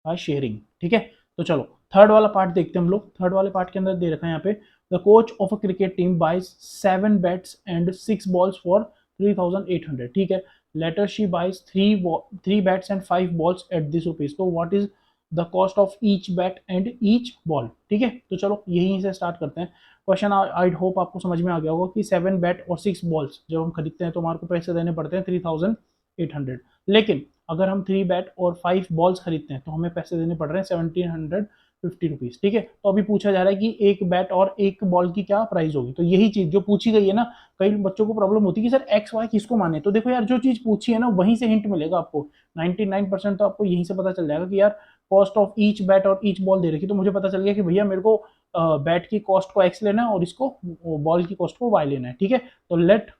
बाय शेयरिंग, ठीक है। तो चलो थर्ड वाला पार्ट देखते हैं हम लोग। थर्ड वाले पार्ट के अंदर दे रखा है यहाँ पे, the coach of a cricket team buys 7 bats and 6 balls for 3800, ठीक है। Later she buys 3 bats and 5 balls at this rupees, तो what is the cost of each bat and each ball, ठीक है। तो चलो यहीं से स्टार्ट करते हैं क्वेश्चन। आई होप आपको समझ में आ गया होगा कि 7 बैट और 6 बॉल्स जब हम खरीदते हैं तो हमारे को पैसे देने पड़ते हैं 3800, लेकिन अगर हम 3 बैट और 5 बॉल्स खरीदते हैं तो हमें पैसे देने पड़ रहे हैं 1750 रुपीज, ठीक है। तो अभी पूछा जा रहा है कि एक बैट और एक बॉल की क्या प्राइस होगी, तो यही चीज जो पूछी गई है ना, कई बच्चों को प्रॉब्लम होती है कि सर एक्स वाई किसको माने, तो देखो यार जो चीज पूछी है ना वहीं से हिंट मिलेगा आपको, 99% तो आपको यहीं से पता चल जाएगा कि यार कॉस्ट ऑफ ईच बैट और ईच बॉल दे रखी, तो मुझे पता चल गया कि भैया मेरे को बैट की कॉस्ट को एक्स लेना है और इसको बॉल की कॉस्ट को वाई लेना है, ठीक है। तो let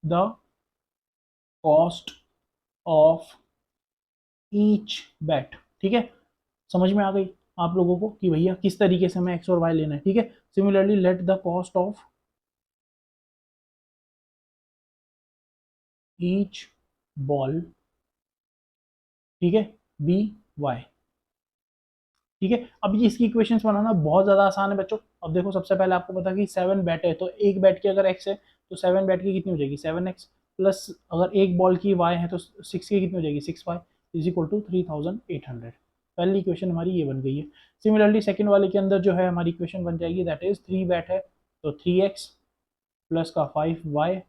the cost of each bat, ठीक है, समझ में आ गई आप लोगों को कि भैया किस तरीके से हमें एक्स और वाई लेना है, ठीक है। Similarly let the cost of each ball, ठीक है, बी वाई, ठीक है। अब ये इसकी इक्वेशंस बनाना बहुत ज्यादा आसान है बच्चों। अब देखो सबसे पहले आपको पता कि 7 बैट है, तो एक बैट की अगर एक्स है तो 7 बैट की कितनी हो जाएगी 7x, प्लस अगर एक बॉल की वाई है तो 6 की कितनी हो जाएगी 6y इज इक्वल टू 3800। पहली इक्वेशन हमारी ये बन गई है। सिमिलरली सेकंड वाले के अंदर जो है हमारी इक्वेशन बन जाएगी, दैट इज 3 बैट है तो 3x प्लस का 5y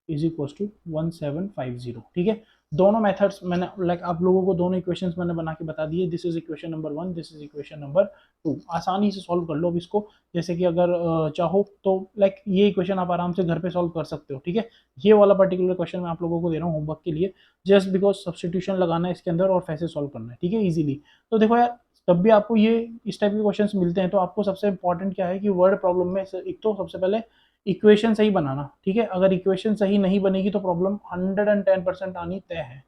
इज इक्वल टू 1750, ठीक है। दोनों मेथड्स मैंने आप लोगों को दोनों इक्वेशंस मैंने बना के बता दिए, this is equation number 1, this is equation number 2। आसानी से सॉल्व कर लो अब इसको, जैसे कि अगर चाहो तो ये इक्वेशन आप आराम से घर पे सॉल्व कर सकते हो, ठीक है। ये वाला पर्टिकुलर क्वेश्चन मैं आप लोगों को दे रहा हूँ होमवर्क के लिए, जस्ट बिकॉज सब्सटीट्यूशन लगाना है इसके अंदर और कैसे सॉल्व करना है, ठीक है, ईजिली। तो देखो यार तब भी आपको ये इस टाइप के क्वेश्चन मिलते हैं, तो आपको सबसे इंपॉर्टेंट क्या है कि वर्ड प्रॉब्लम में एक तो सबसे पहले इक्वेशन सही बनाना, ठीक है। अगर इक्वेशन सही नहीं बनेगी तो प्रॉब्लम 110% आनी तय है,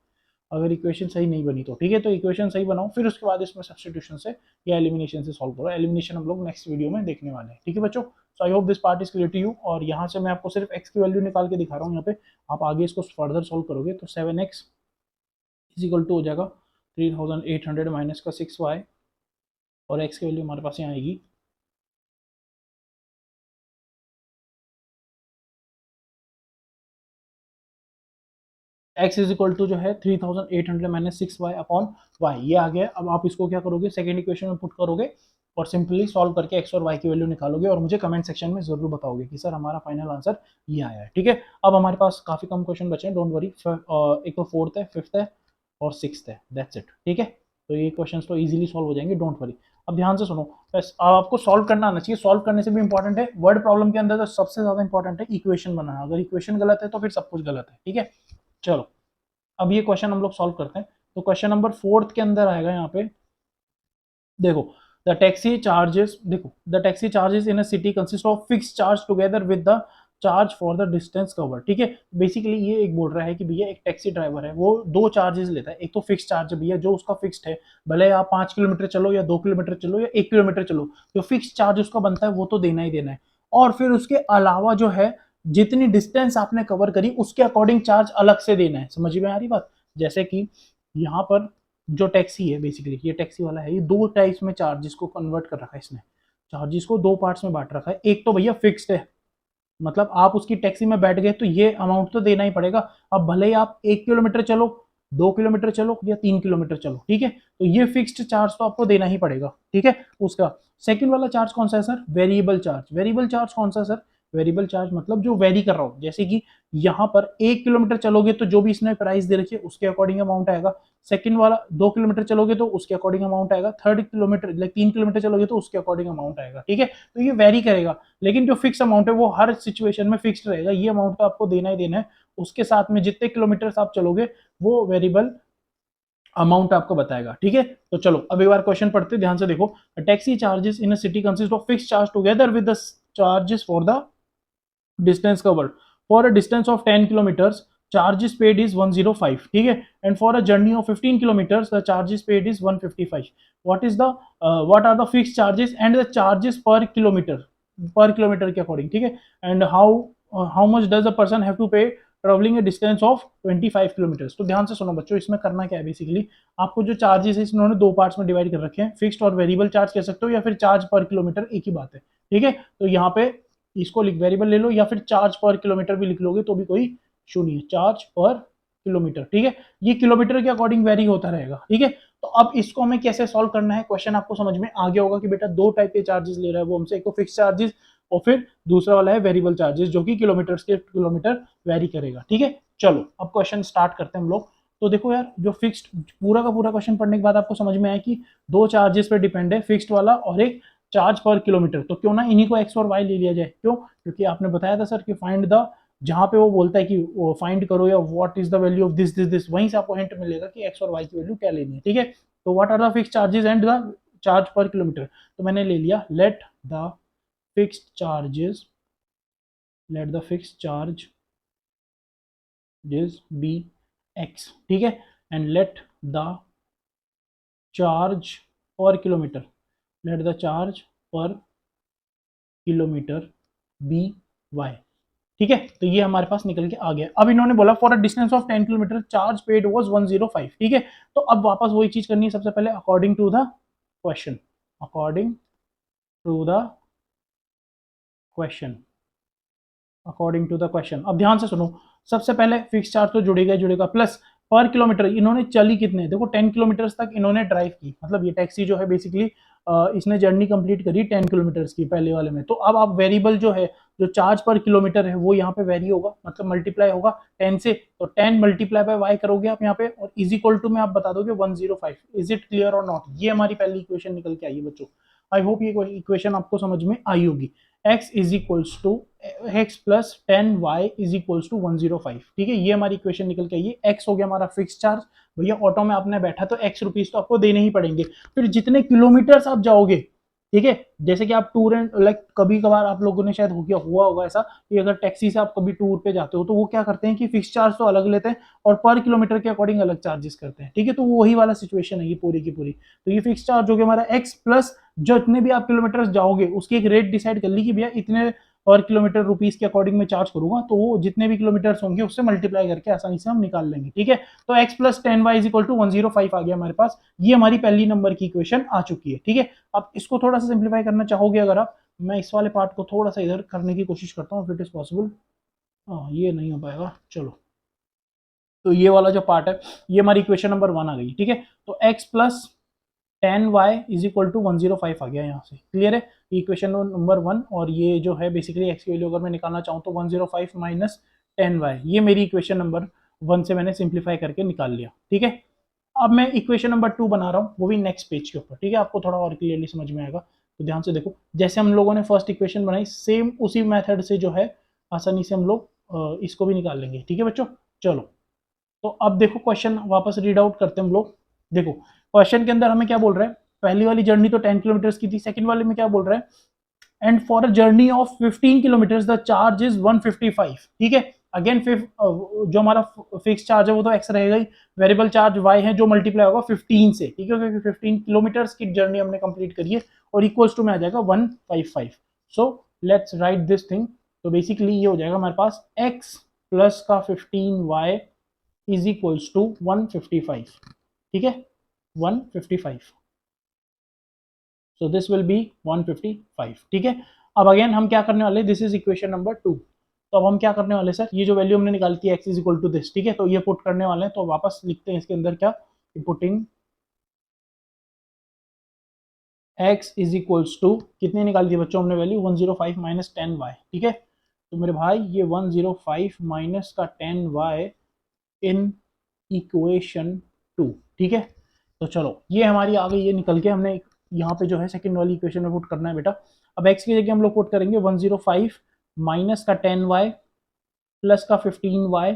अगर इक्वेशन सही नहीं बनी तो, ठीक है। तो इक्वेशन सही बनाओ, फिर उसके बाद इसमें सब्स्टिट्यूशन से या एलिमिनेशन से सॉल्व करो। एलिमिनेशन हम लोग नेक्स्ट वीडियो में देखने वाले हैं, ठीक है बच्चों। So I hope this part is clear to you, और यहाँ से मैं आपको सिर्फ एक्स की वैल्यू निकाल के दिखा रहा हूँ यहाँ पे, आप आगे इसको फर्दर सॉल्व करोगे तो 7x इज इक्वल टू हो जाएगा 3800 माइनस का 6y, और एक्स की वैल्यू हमारे पास यहाँ आएगी x इज इक्वल टू जो है 3800 माइनस 6y अपॉन y, ये आ गया। अब आप इसको क्या करोगे सेकेंड इक्वेशन में पुट करोगे और सिंपली सॉल्व करके x और y की वैल्यू निकालोगे, और मुझे कमेंट सेक्शन में जरूर बताओगे कि सर हमारा फाइनल आंसर ये आया है, ठीक है। अब हमारे पास काफी कम क्वेश्चन बचे हैं, डोंट वरी, एक तो 4th है, 5th है और 6th है, दैट्स इट, ठीक है। तो ये क्वेश्चन तो इजीली सॉल्व हो जाएंगे, डोंट वरी। अब ध्यान से सुनो, बस अब आपको सॉल्व करना आना चाहिए, सॉल्व करने से भी इंपॉर्टेंट है वर्ड प्रॉब्लम के अंदर तो सबसे ज्यादा इंपॉर्टेंट है इक्वेशन बनाना, अगर इक्वेशन गलत है तो फिर सब कुछ गलत है, ठीक है। चलो अब ये क्वेश्चन हम लोग सॉल्व करते हैं। तो क्वेश्चन नंबर 4th के अंदर आएगा यहाँ पे, देखो द टैक्सी चार्जेस, देखो the taxi charges in a city consist of fix charge together with the charge for the distance cover, ठीक है। बेसिकली ये एक बोल रहा है कि भैया एक टैक्सी ड्राइवर है, वो 2 चार्जेस लेता है, एक तो फिक्स चार्ज है भैया जो उसका फिक्स्ड है, भले आप 5 किलोमीटर चलो या 2 किलोमीटर चलो या 1 किलोमीटर चलो, जो फिक्स चार्ज उसका बनता है वो तो देना ही देना है, और फिर उसके अलावा जो है जितनी डिस्टेंस आपने कवर करी उसके अकॉर्डिंग चार्ज अलग से देना है। समझ में आ रही बात, जैसे कि यहाँ पर जो टैक्सी है, बेसिकली ये टैक्सी वाला है, ये 2 टाइप्स में चार्जेस को कन्वर्ट कर रखा है इसने, चार्जेस को 2 पार्ट्स में बांट रखा है। एक तो भैया फिक्स्ड है, मतलब आप उसकी टैक्सी में बैठ गए तो ये अमाउंट तो देना ही पड़ेगा, अब भले ही आप 1 किलोमीटर चलो, 2 किलोमीटर चलो या 3 किलोमीटर चलो, ठीक है, तो ये फिक्स्ड चार्ज तो आपको देना ही पड़ेगा, ठीक है। उसका सेकंड वाला चार्ज कौन सा है sir, variable charge. Variable charge कौन सा सर, वेरिएबल चार्ज मतलब जो वेरी कर रहा हो, जैसे कि यहाँ पर 1 किलोमीटर चलोगे तो जो भी इसने प्राइस दे रखी है उसके अकॉर्डिंग अमाउंट आएगा, सेकंड वाला 2 किलोमीटर चलोगे तो उसके अकॉर्डिंग अमाउंट आएगा, थर्ड किलोमीटर लाइक 3 किलोमीटर चलोगे तो उसके अकॉर्डिंग अमाउंट आएगा, ठीक है। तो ये वेरी करेगा, लेकिन जो फिक्स अमाउंट है वो हर सिचुएशन में फिक्स्ड रहेगा, ये अमाउंट तो आपको देना ही देना है। उसके साथ में जितने किलोमीटर आप चलोगे वो वेरिएबल अमाउंट आपको बताएगा, ठीक है। तो चलो अब एक बार क्वेश्चन पढ़ते ध्यान से देखो। Taxi charges in a city consist of fixed charge together with the charges for the distance covered. For a distance of 10 kilometers charges paid is 105, ठीक है, and for a journey of 15 kilometers the charges paid is 155। What is the what are the fixed charges and the charges per kilometer के according, ठीक है, and how much does a person have to पे travelling A distance of 25 kilometres. तो ध्यान से सुनो बच्चों, इसमें करना क्या है बेसिकली, आपको जो चार्जेस है इन्होंने दो पार्ट्स में डिवाइड कर रखे हैं, फिक्स्ड और वेरिएबल चार्ज कह सकते हो या फिर चार्ज पर किलोमीटर, एक ही बात है, ठीक है। तो यहाँ पे इसको वेरिएबल ले लो या फिर चार्ज पर किलोमीटर भी लिख लोगे तो भी कोई इशू नहीं है, चार्ज पर किलोमीटर, ठीक है। ये किलोमीटर के अकॉर्डिंग वेरी होता रहेगा, ठीक है। तो अब इसको हमें कैसे सॉल्व करना है, क्वेश्चन आपको समझ में आ गया होगा कि बेटा दो टाइप के चार्जेस ले रहा है वो हमसे, एक तो फिक्स चार्जेस और फिर दूसरा वाला है वेरिएबल चार्जेस जो कि किलोमीटर के किलोमीटर वेरी करेगा, ठीक है। चलो अब क्वेश्चन स्टार्ट करते हैं हम लोग। तो देखो यार, जो फिक्स्ड पूरा का पूरा क्वेश्चन पढ़ने के बाद आपको समझ में आया कि दो चार्जेस पे डिपेंड है, फिक्स्ड वाला और एक चार्ज पर किलोमीटर, तो क्यों ना इन्हीं को एक्स और वाई ले लिया जाए। क्यों? क्योंकि आपने बताया था सर कि फाइंड द, जहां पे वो बोलता है कि वो फाइंड करो या what is the value of this this this, वहीं से आपको हिंट मिलेगा कि एक्स और वाई की वैल्यू क्या लेनी है, ठीक है। तो what are the fixed charges and the charge per kilometer, तो मैंने ले लिया let the fixed charges, let the fixed charge is be x, ठीक है, and let the charge per kilometer, let the charge per kilometer be y, ठीक है। तो ये हमारे पास निकल के आ गया। अब इन्होंने बोला for a distance of 10 kilometre charge paid was 105, ठीक है। तो अब वापस वही चीज करनी है, सबसे पहले according to the question, according to the question, according to the question. अब ध्यान से सुनो, सबसे पहले फिक्स चार्ज तो जुड़ेगा जुड़ेगा, प्लस पर किलोमीटर इन्होंने चली कितने, देखो 10 किलोमीटर तक इन्होंने ड्राइव की, मतलब ये टैक्सी जो है बेसिकली इसने जर्नी कंप्लीट करी 10 किलोमीटर्स की पहले वाले में। तो अब आप वेरिएबल जो है, जो चार्ज पर किलोमीटर है वो यहाँ पे वेरी होगा, मतलब मल्टीप्लाई होगा 10 से, तो 10 मल्टीप्लाई बाय वाई करोगे आप यहाँ पे और इज इक्वल टू में आप बता दोगे 105। इज इट क्लियर और नॉट? ये हमारी पहली इक्वेशन निकल के आई है बच्चों। आई होप ये इक्वेशन आपको समझ में आई होगी। x is equals to x plus 10y is equals to 105, ठीक है। ये हमारी इक्वेशन निकल के आई है। x हो गया हमारा फिक्स चार्ज, भैया ऑटो में आपने बैठा तो x रुपीज तो आपको देने ही पड़ेंगे। फिर जितने किलोमीटर्स आप जाओगे, ठीक है, जैसे कि आप टूर एंड लाइक कभी कभार आप लोगों ने शायद हुआ होगा ऐसा कि अगर टैक्सी से आप कभी टूर पे जाते हो तो वो क्या करते हैं कि फिक्स चार्ज तो अलग लेते हैं और पर किलोमीटर के अकॉर्डिंग अलग चार्जेस करते हैं, ठीक है। तो वही वाला सिचुएशन है ये पूरी की पूरी। तो ये फिक्स चार्ज हो गया हमारा x प्लस जो इतने भी आप किलोमीटर जाओगे उसकी एक रेट डिसाइड कर ली कि भैया इतने पर किलोमीटर रुपीस के अकॉर्डिंग में चार्ज करूंगा, तो वो जितने भी किलोमीटर होंगे उससे मल्टीप्लाई करके आसानी से हम निकाल लेंगे, ठीक है। तो x plus 10y is equal to 105 आ गया हमारे पास। ये हमारी पहली नंबर की इक्वेशन आ चुकी है, ठीक है। अब इसको थोड़ा सा सिंप्लीफाई करना चाहोगे अगर आप, मैं इस वाले पार्ट को थोड़ा सा इधर करने की कोशिश करता हूँ, इफ इट इज पॉसिबल। हाँ, ये नहीं हो पाएगा, चलो। तो ये वाला जो पार्ट है ये हमारी इक्वेशन नंबर 1 आ गई, ठीक है। तो x plus 10y is equal to 105 आ गया, यहाँ से क्लियर है। इक्वेशन नंबर 1, और ये जो है बेसिकली x की वैल्यू अगर मैं निकालना चाहूँ तो 105 माइनस 10y, ये मेरी इक्वेशन नंबर 1 से मैंने सिंप्लीफाई करके निकाल लिया, ठीक है। अब मैं इक्वेशन नंबर 2 बना रहा हूँ, वो भी नेक्स्ट पेज के ऊपर, ठीक है, आपको थोड़ा और क्लियरली समझ में आएगा। तो ध्यान से देखो, जैसे हम लोगों ने फर्स्ट इक्वेशन बनाई सेम उसी मेथड से जो है आसानी से हम लोग इसको भी निकाल लेंगे, ठीक है बच्चों। चलो, तो अब देखो क्वेश्चन वापस रीड आउट करते हैं हम लोग। देखो क्वेश्चन के अंदर हमें क्या बोल रहा है, पहली वाली जर्नी तो 10 किलोमीटर की थी, सेकंड वाले में क्या बोल रहा है, and for a journey of 15 kilometre the charge is 155, ठीक है। अगेन जो हमारा फिक्स चार्ज है वो तो एक्स रहेगा ही, वेरिएबल चार्ज वाई है जो मल्टीप्लाई होगा 15 से, ठीक है, क्योंकि 15 किलोमीटर की जर्नी हमने कंप्लीट करी है, और इक्वल्स टू में आ जाएगा 155। So let's write this thing. तो बेसिकली ये हो जाएगा हमारे पास x प्लस का 15y इज इक्वल्स टू 155, ठीक है, 155। सो दिस विल बी 155, ठीक है। अब अगेन हम क्या करने वाले, दिस इज इक्वेशन नंबर 2। तो अब हम क्या करने वाले सर, ये जो वैल्यू हमने निकाली थी x is equal to this, ठीक है, तो ये पुट करने वाले हैं। तो वापस लिखते हैं इसके अंदर क्या, putting x is equals to, कितनी निकाली थी बच्चों हमने वैल्यू, 105 माइनस 10y, ठीक है। तो मेरे भाई ये 105 माइनस का 10y इन इक्वेशन 2, ठीक है। तो चलो ये हमारी आ गई, ये निकल के हमने यहाँ पे जो है सेकंड वाली इक्वेशन में पुट करना है बेटा। अब x की जगह हम लोग पुट करेंगे 105 माइनस का 10y प्लस का 15y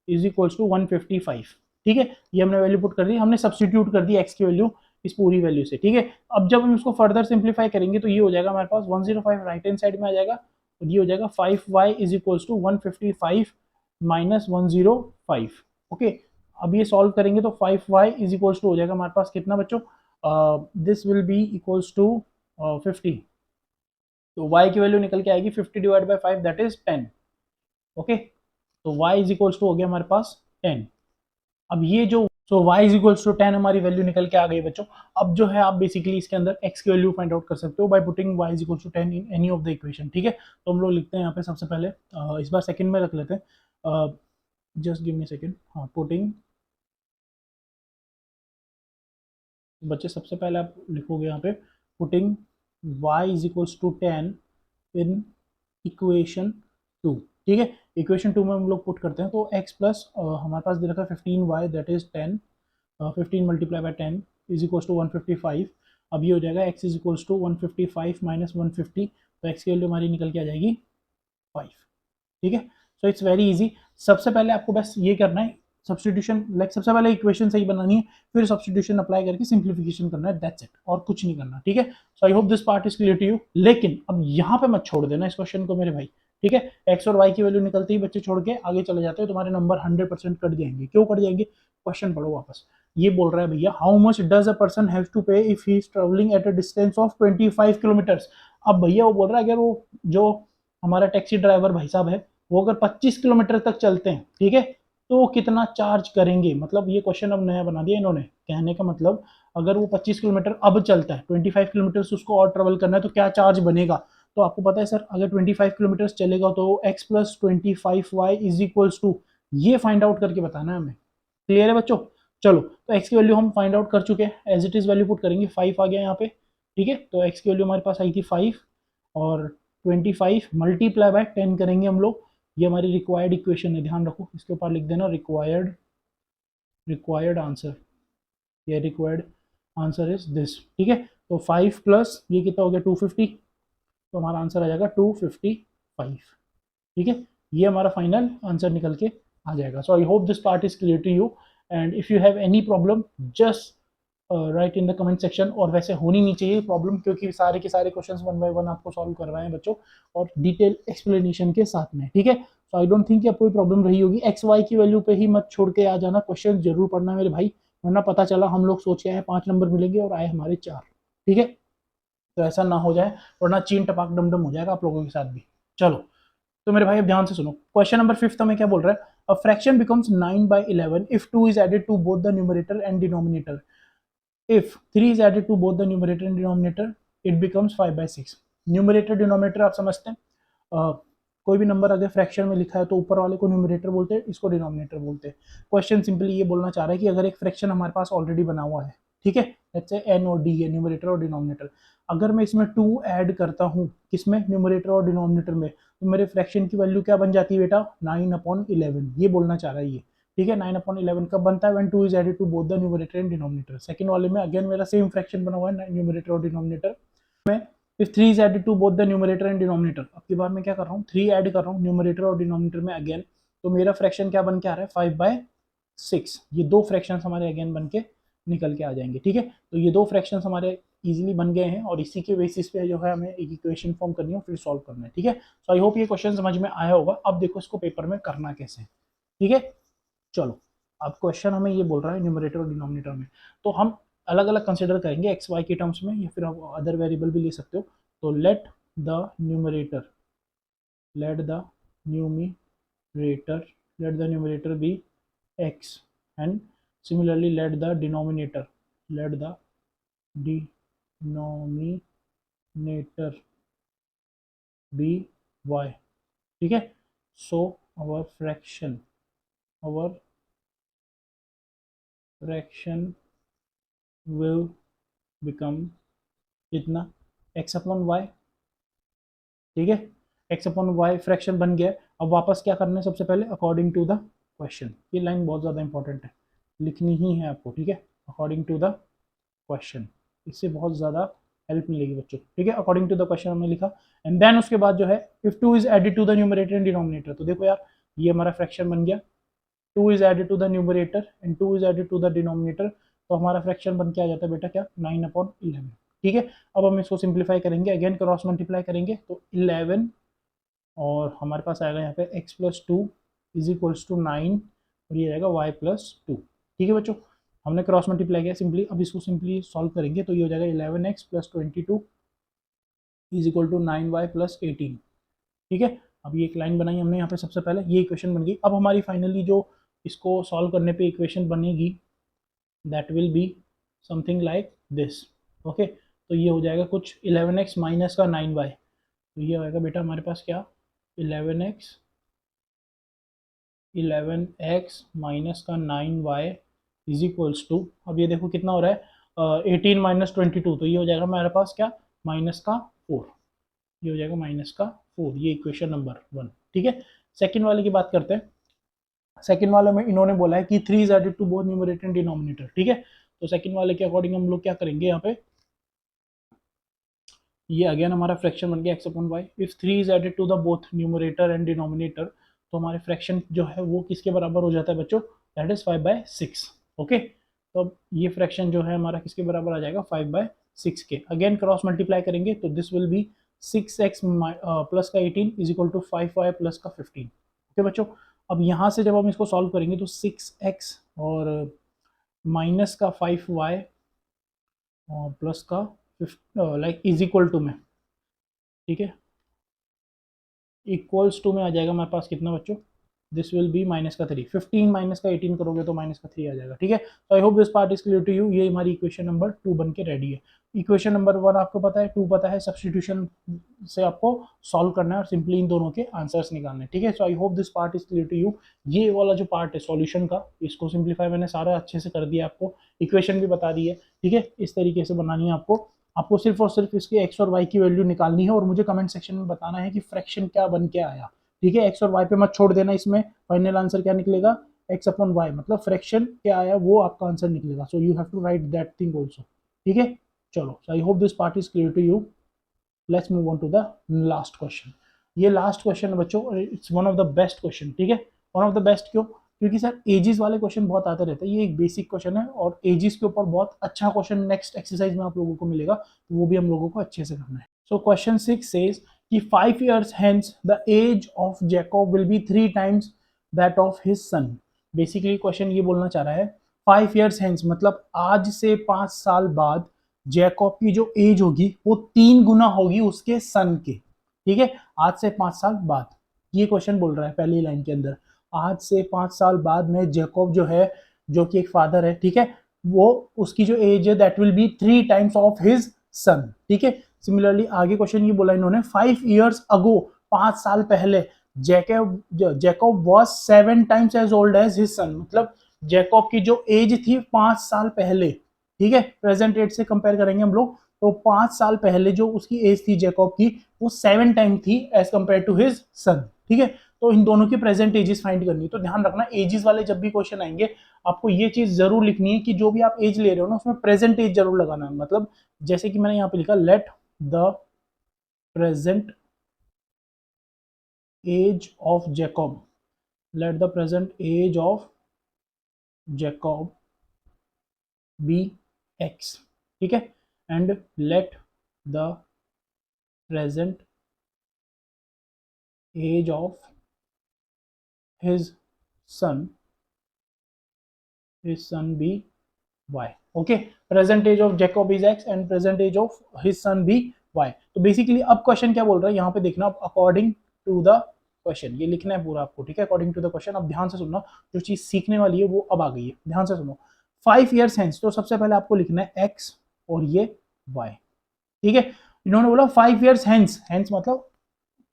इज इक्वल्स टू 155, ठीक है। ये हमने वैल्यू पुट कर दी, हमने सब्सटीट्यूट कर दी x की वैल्यू इस पूरी वैल्यू से, ठीक है। अब जब हम इसको फर्दर सिंप्लीफाई करेंगे तो ये हो जाएगा हमारे पास 105 राइट हैंड साइड में आ जाएगा, और ये हो जाएगा 5y is equals to 155 minus 105, okay. अब ये सॉल्व करेंगे तो 5y इज इक्वल्स टू हो जाएगा हमारे पास कितना बच्चों, this will be equals to 50, तो y की वैल्यू निकल के आएगी 50 divide by 5 that is 10, okay. तो y इज इक्वल्स टू हो गया हमारे पास 10। अब ये जो y इज इक्वल्स टू 10 हमारी वैल्यू निकल के आ गई बच्चों। अब जो है आप बेसिकली इसके अंदर x की वैल्यू फाइंड आउट कर सकते हो by putting y is equals to 10 in any of the equation, ठीक है। तो हम लोग लिखते हैं यहाँ पे सबसे पहले, इस बार सेकंड में रख लेते हैं, जस्ट गिव मी सेकंड, हाँ पुटिंग, बच्चे सबसे पहले आप लिखोगे यहाँ पे putting y is equals to 10 in equation 2, ठीक है। इक्वेशन 2 में हम लोग पुट करते हैं तो x प्लस हमारे पास दे रखा है 15y that is 10, 15 multiply by 10 is equals to 155। अब ये हो जाएगा x is equals to 155 minus 150, तो x की वैल्यू हमारी निकल के आ जाएगी 5, ठीक है। So it's very easy. सबसे पहले आपको बस ये करना है सब्सटीट्यूशन, लाइक सबसे पहले इक्वेशन सही बनानी है, फिर सब्सटीट्यूशन अप्लाई करके सिंप्लीफिकेशन करना है, दैट्स इट, और कुछ नहीं करना, ठीक है। So I hope this part is clear to you. लेकिन अब यहाँ पे मत छोड़ देना इस क्वेश्चन को मेरे भाई, ठीक है। एक्स और वाई की वैल्यू निकलती ही बच्चे छोड़ के आगे चले जाते हैं, तुम्हारे नंबर 100% कट जाएंगे। क्यों कट जाएंगे, क्वेश्चन पढ़ो वापस। ये बोल रहा है भैया how much does a person have to pay if he is travelling at a distance of 25 kilometres. अब भैया वो बोल रहा है अगर वो जो हमारा टैक्सी ड्राइवर भाई साहब है वो अगर 25 किलोमीटर तक चलते हैं, ठीक है, तो कितना चार्ज करेंगे। मतलब ये क्वेश्चन अब नया बना दिया इन्होंने, कहने का मतलब अगर वो 25 किलोमीटर अब चलता है, 25 किलोमीटर उसको और ट्रेवल करना है तो क्या चार्ज बनेगा। तो आपको पता है सर अगर 25 किलोमीटर चलेगा तो x plus 25y is equals to, ये फाइंड आउट करके बताना है हमें। क्लियर है बच्चों। चलो तो x की वैल्यू हम फाइंड आउट कर चुके हैं, as it is value put करेंगे, 5 आ गया यहाँ पे, ठीक है। तो x की वैल्यू हमारे पास आई थी 5, और 25 मल्टीप्लाई बाय 10 करेंगे हम लोग, ये हमारी रिक्वायर्ड इक्वेशन है, ध्यान रखो इसके ऊपर लिख देना रिक्वायर्ड, रिक्वायर्ड आंसर, ये रिक्वायर्ड आंसर इज दिस, ठीक है। तो 5 प्लस ये कितना हो गया 250, तो हमारा आंसर आ जाएगा 255, ठीक है। ये हमारा फाइनल आंसर निकल के आ जाएगा। So I hope this part is clear to you, and if you have any problem just write in the comment section. और वैसे होनी नहीं चाहिए प्रॉब्लम, क्योंकि सारे के सारे क्वेश्चंस वन बाय वन आपको सॉल्व करवाए हैं बच्चों, और डिटेल एक्सप्लेनेशन के साथ में, ठीक है। सो आई डोंट थिंक आपको कोई प्रॉब्लम रही होगी। एक्स वाई की वैल्यू पे ही मत छोड़ के आ जाना, क्वेश्चन जरूर पढ़ना मेरे भाई, वरना पता चला हम लोग सोच के आए 5 नंबर मिलेंगे और आए हमारे 4, ठीक है। तो ऐसा ना हो जाए, वरना चीन टपाक डमडम हो जाएगा आप लोगों के साथ भी। चलो तो मेरे भाई अब ध्यान से सुनो, क्वेश्चन नंबर 5 में क्या बोल रहा है, a fraction becomes 9/11 if 2 is added to both the numerator and denominator, if 3 is added to both the numerator and denominator it becomes 5/6। Numerator denominator आप समझते हैं, कोई भी नंबर अगर फ्रैक्शन में लिखा है तो ऊपर वाले को न्यूमरेटर बोलते हैं, इसको डिनोमिनेटर बोलते हैं। क्वेश्चन सिंपली ये बोलना चाह रहा है कि अगर एक फ्रैक्शन हमारे पास ऑलरेडी बना हुआ है, ठीक है, लेट्स से n और d है न्यूमरेटर और डिनोमिनेटर, अगर मैं इसमें 2 ऐड करता हूँ किसमें, न्यूमरेटर और डिनोमिनेटर में, तो मेरे फ्रैक्शन की वैल्यू क्या बन जाती है बेटा, 9/11, ये बोलना चाह रहा है ये, ठीक है। 9/11 कब बनता है, when 2 is added to both the numerator and denominator. Second वाले में अगेन मेरा सेम फ्रैक्शन बना हुआ है न्यूमरेटर और डिनोमिनेटर में, if 3 is added to both the numerator and denominator, अब की बार मैं क्या कर रहा हूँ 3 ऐड कर रहा हूँ न्यूमरेटर और डिनोमिनेटर में अगेन, तो मेरा फ्रैक्शन क्या बन के आ रहा है 5/6। ये दो फ्रैक्शन हमारे अगेन बन के निकल के आ जाएंगे, ठीक है। तो ये दो फ्रैक्शन हमारे इजीली बन गए हैं, और इसी के बेसिस पे जो है हमें एक इक्वेशन फॉर्म करनी है फिर सॉल्व करना है, ठीक है। सो आई होप ये क्वेश्चन समझ में आया होगा। अब देखो इसको पेपर में करना कैसे, ठीक है। चलो अब क्वेश्चन हमें ये बोल रहा है न्यूमरेटर और डिनोमिनेटर में, तो हम अलग अलग कंसिडर करेंगे एक्स वाई के टर्म्स में, या फिर आप अदर वेरिएबल भी ले सकते हो। तो let the numerator, let the numerator, let the numerator be x, and similarly let the denominator, let the denominator be y, ठीक है। so our fraction will become कितना x upon y, ठीक है। एक्स अपॉन वाई फ्रैक्शन बन गया है। अब वापस क्या करना है, सबसे पहले अकॉर्डिंग टू द क्वेश्चन, ये लाइन बहुत ज़्यादा इंपॉर्टेंट है, लिखनी ही है आपको, ठीक है, अकॉर्डिंग टू द क्वेश्चन, इससे बहुत ज़्यादा हेल्प मिलेगी बच्चों, ठीक है। अकॉर्डिंग टू द क्वेश्चन हमने लिखा, एंड देन उसके बाद जो है if 2 is added to the numerator and denominator, तो देखो यार ये हमारा फ्रैक्शन बन गया, 2 is added to the numerator and 2 is added to the denominator, तो हमारा फ्रैक्शन बन के आ जाता है बेटा क्या, 9/11, ठीक है। अब हम इसको सिंप्लीफाई करेंगे, अगेन क्रॉस मल्टीप्लाई करेंगे तो 11 और हमारे पास आएगा यहाँ पे x plus 2 is equals to 9 और ये आएगा y प्लस 2, ठीक है बच्चों। हमने क्रॉस मल्टीप्लाई किया सिंपली, अब इसको सिंपली सॉल्व करेंगे तो ये हो जाएगा 11x plus 22 is equal to 9y plus 18, ठीक है। अब ये एक लाइन बनाई हमने यहाँ पे, सबसे पहले ये इक्वेशन बन गई। अब हमारी फाइनली जो इसको सॉल्व करने पे इक्वेशन बनेगी that will be something like this, okay. तो ये हो जाएगा कुछ 11x माइनस का 9y, तो ये आएगा बेटा हमारे पास क्या 11x माइनस का 9y इज इक्वल्स टू, अब ये देखो कितना हो रहा है 18 माइनस 22, तो ये हो जाएगा हमारे पास क्या माइनस का 4, ये हो जाएगा माइनस का 4, ये इक्वेशन नंबर 1, ठीक है। सेकंड वाले की बात करते हैं। सेकंड वाले में इन्होंने बोला है कि 3 is added to both numerator and denominator, ठीक है। तो सेकंड वाले के अकॉर्डिंग हम लोग क्या करेंगे, यहाँ पे ये अगेन हमारा फ्रैक्शन बन गया x upon y, if 3 is added to the both numerator and denominator, तो हमारे फ्रैक्शन जो है वो किसके बराबर हो जाता है बच्चों, दैट इज 5/6, ओके। तो अब ये फ्रैक्शन जो है हमारा किसके बराबर आ जाएगा 5/6 के, अगेन क्रॉस मल्टीप्लाई करेंगे तो this will B 6x plus का 18 is equal to 5y plus का 15, ओके बच्चों। अब यहाँ से जब हम इसको सॉल्व करेंगे तो 6x और माइनस का 5y और प्लस का लाइक इज इक्वल टू में, ठीक है, इक्वल्स टू में आ जाएगा हमारे पास कितना बच्चों, दिस विल बी माइनस का 3, 15 माइनस का 18 करोगे तो माइनस का 3 आ जाएगा, ठीक है। तो I hope this part is clear to you, ये हमारी इक्वेशन नंबर 2 बन के रेडी है। इक्वेशन नंबर 1 आपको पता है, 2 पता है, सब्सटीट्यूशन से आपको सॉल्व करना है और सिंपली इन दोनों के आंसर्स निकालने हैं, ठीक है। So I hope this part is clear to you. ये वाला जो पार्ट है सॉल्यूशन का, इसको सिंप्लीफाई मैंने सारा अच्छे से कर दिया, आपको इक्वेशन भी बता दी है, ठीक है। इस तरीके से बनानी है आपको सिर्फ और सिर्फ इसके x और y की वैल्यू निकालनी है और मुझे कमेंट सेक्शन में बताना है कि फ्रैक्शन क्या बन के आया, ठीक है। x और y पे मत छोड़ देना, इसमें फाइनल आंसर क्या निकलेगा x अपॉन वाई, मतलब फ्रैक्शन क्या आया वो आपका आंसर निकलेगा, so you have to write that thing also, ठीक है। चलो, I hope this part is clear to you. Let's move on to the last question. ये लास्ट क्वेश्चन है बच्चों, it's one of the best question, ठीक है। One of the best क्यों, क्योंकि सर एजिस वाले क्वेश्चन बहुत आते रहते हैं, ये एक बेसिक क्वेश्चन है और एजिस के ऊपर बहुत अच्छा क्वेश्चन नेक्स्ट एक्सरसाइज में आप लोगों को मिलेगा, तो वो भी हम लोगों को अच्छे से करना है। सो क्वेश्चन 6 सेज कि 5 years hence the age of Jacob will be 3 times that of his son। Basically question ये बोलना चाह रहा है 5 years hence मतलब आज से 5 साल बाद जैकब की जो एज होगी वो 3 गुना होगी उसके सन के, ठीक है, आज से 5 साल बाद। ये क्वेश्चन बोल रहा है पहली लाइन के अंदर, आज से 5 साल बाद में जैकब जो है, जो कि एक फादर है, ठीक है, वो उसकी जो एज है that will B 3 times of his son, ठीक है। सिमिलरली आगे क्वेश्चन ये बोला इन्होंने 5 years ago 5 साल पहले Jacob was 7 times as old as his son, मतलब जैकब की जो एज थी 5 साल पहले, ठीक है, प्रेजेंट एज से कंपेयर करेंगे हम लोग, तो 5 साल पहले जो उसकी एज थी जैकब की वो 7 टाइम थी as compare to his son, ठीक है। तो इन दोनों की प्रेजेंट एजेस फाइंड करनी है, तो ध्यान रखना एजेस वाले जब भी क्वेश्चन आएंगे आपको ये चीज जरूर लिखनी है कि जो भी आप एज ले रहे हो ना उसमें प्रेजेंट एज जरूर लगाना है, मतलब जैसे कि मैंने यहाँ पे लिखा let the present age of Jacob, let the present age of Jacob be x, ठीक है, and let the present age of his son be y, okay, present age of Jacob is x and present age of his son be y। तो basically अब question क्या बोल रहा है यहाँ पे देखना, अकॉर्डिंग टू द क्वेश्चन, ये लिखना है पूरा आपको, ठीक है, अकॉर्डिंग टू द क्वेश्चन। अब ध्यान से सुनना, जो चीज सीखने वाली है वो अब आ गई है, ध्यान से सुनो। 5 years hence, तो सबसे पहले आपको लिखना है x और ये y, ठीक है। इन्होंने बोला 5 years hence, hence मतलब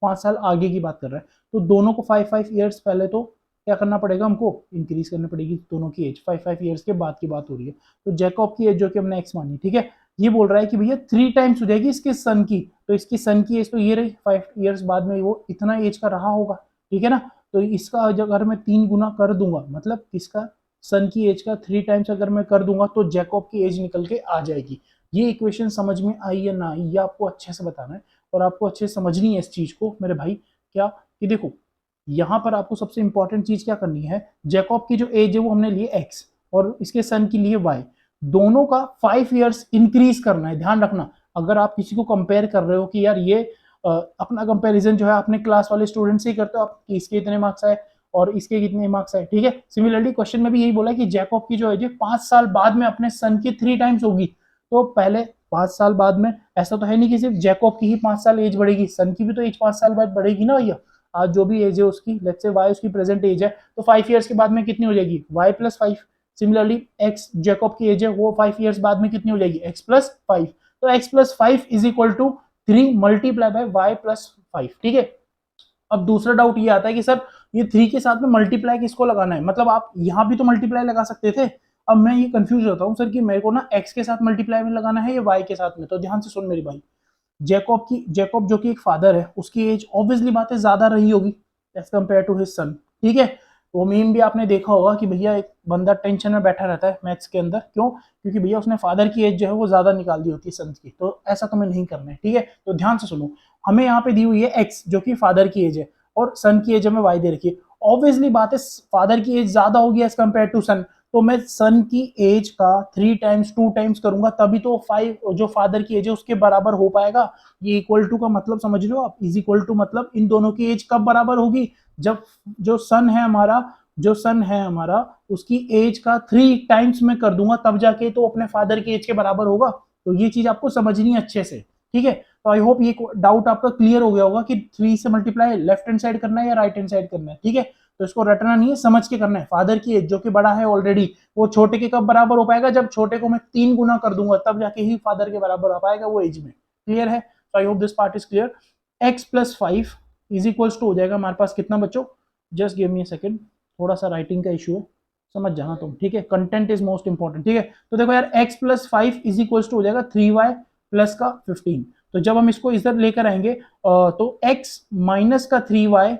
5 साल आगे की बात कर रहा है, तो दोनों को 5 years पहले तो क्या करना पड़ेगा, हमको इंक्रीज करनी पड़ेगी दोनों की एज, 5 years के बाद की बात हो रही है, तो जैकब की एज जो कि हमने x मानी, ठीक है, ये बोल रहा है कि भैया 3 टाइम्स हो जाएगी इसके सन की, तो इसकी सन की एज तो ये रही, 5 ईयर्स बाद में वो इतना एज का रहा होगा, ठीक है ना। तो इसका अगर मैं 3 गुना कर दूंगा, मतलब किसका, सन की एज का 3 टाइम्स अगर मैं कर दूंगा तो जैकब की एज निकल के आ जाएगी। ये इक्वेशन समझ में आई या ना आई, ये आपको अच्छे से बताना है और आपको अच्छे से समझनी है इस चीज को मेरे भाई। क्या कि देखो यहाँ पर आपको सबसे इंपॉर्टेंट चीज क्या करनी है, जैकब की जो एज है वो हमने लिए x और इसके सन के लिए y, दोनों का 5 ईयर्स इंक्रीज करना है। ध्यान रखना, अगर आप किसी को कंपेयर कर रहे हो कि यार ये अपना कंपैरिजन जो है अपने क्लास वाले स्टूडेंट से ही करते हो आप, कि इसके इतने मार्क्स आए और इसके कितने मार्क्स आए, ठीक है। सिमिलरली क्वेश्चन में भी यही बोला कि जैकब की जो एज है 5 साल बाद में अपने सन की 3 टाइम्स होगी। तो पहले 5 साल बाद में, ऐसा तो है नहीं कि सिर्फ जैकब की ही 5 साल एज बढ़ेगी, सन की भी तो एज 5 साल बाद बढ़ेगी ना भैया। आज जो भी एज है उसकी, लेट्स से y उसकी प्रेजेंट एज है, तो 5 ईयर्स के बाद में कितनी हो जाएगी, y plus 5। Similarly x Jacob की एज है, वो 5 ईयर्स बाद में कितनी हो जाएगी, x प्लस 5। तो x plus 5 is equal to 3 multiply by y plus 5, ठीक है। अब दूसरा डाउट ये आता है कि सर ये 3 के साथ में मल्टीप्लाई किसको लगाना है, मतलब आप यहाँ भी तो मल्टीप्लाई लगा सकते थे। अब मैं ये कंफ्यूज होता हूँ सर कि मेरे को ना x के साथ मल्टीप्लाई में लगाना है या y के साथ में। तो ध्यान से सुन मेरी भाई, जैकब जो कि एक फादर है, उसकी एज ऑब्वियसली बात है ज्यादा रही होगी as compare to his son, ठीक है। वो मीम भी आपने देखा होगा कि भैया एक बंदा टेंशन में बैठा रहता है मैथ्स के अंदर, क्यों, क्योंकि भैया उसने फादर की एज जो है वो ज्यादा निकाल दी होती है सन की। तो ऐसा तो मैं नहीं करना है, ठीक है। तो ध्यान से सुनो, हमें यहाँ पे दी हुई है एक्स जो कि फादर की एज है और सन की एज हमें वाई दे रखी है। ऑब्वियसली बात है फादर की एज ज्यादा होगी एज कम्पेयर टू सन, तो मैं सन की एज का 3 टाइम्स 2 टाइम्स करूंगा तभी तो 5 जो फादर की एज है उसके बराबर हो पाएगा। ये इक्वल टू का मतलब समझ लो आप, इज इक्वल टू मतलब इन दोनों की एज कब बराबर होगी, जब जो सन है हमारा उसकी एज का 3 टाइम्स में कर दूंगा तब जाके तो अपने फादर की एज के बराबर होगा। तो ये चीज आपको समझनी है अच्छे से, ठीक है। तो आई होप ये डाउट आपका क्लियर हो गया होगा कि 3 से मल्टीप्लाई लेफ्ट हैंड साइड करना है या राइट हैंड साइड करना है, ठीक है। तो इसको रटना नहीं है, समझ के करना है। फादर की एज जो कि बड़ा है ऑलरेडी, वो छोटे के कब बराबर हो पाएगा, जब छोटे को मैं 3 गुना कर दूंगा तब जाके ही फादर के बराबर हो पाएगा वो एज में। क्लियर है, तो I hope this part is clear. x plus 5 is equals to हो जाएगा हमारे पास कितना बच्चों, just give me a second, थोड़ा सा राइटिंग का इशू है, समझ जाना तुम, ठीक है। कंटेंट इज मोस्ट इंपॉर्टेंट, ठीक है। तो देखो यार x plus 5 is equals to हो जाएगा 3y प्लस का 15। तो जब हम इसको इधर लेकर आएंगे तो x माइनस का 3y,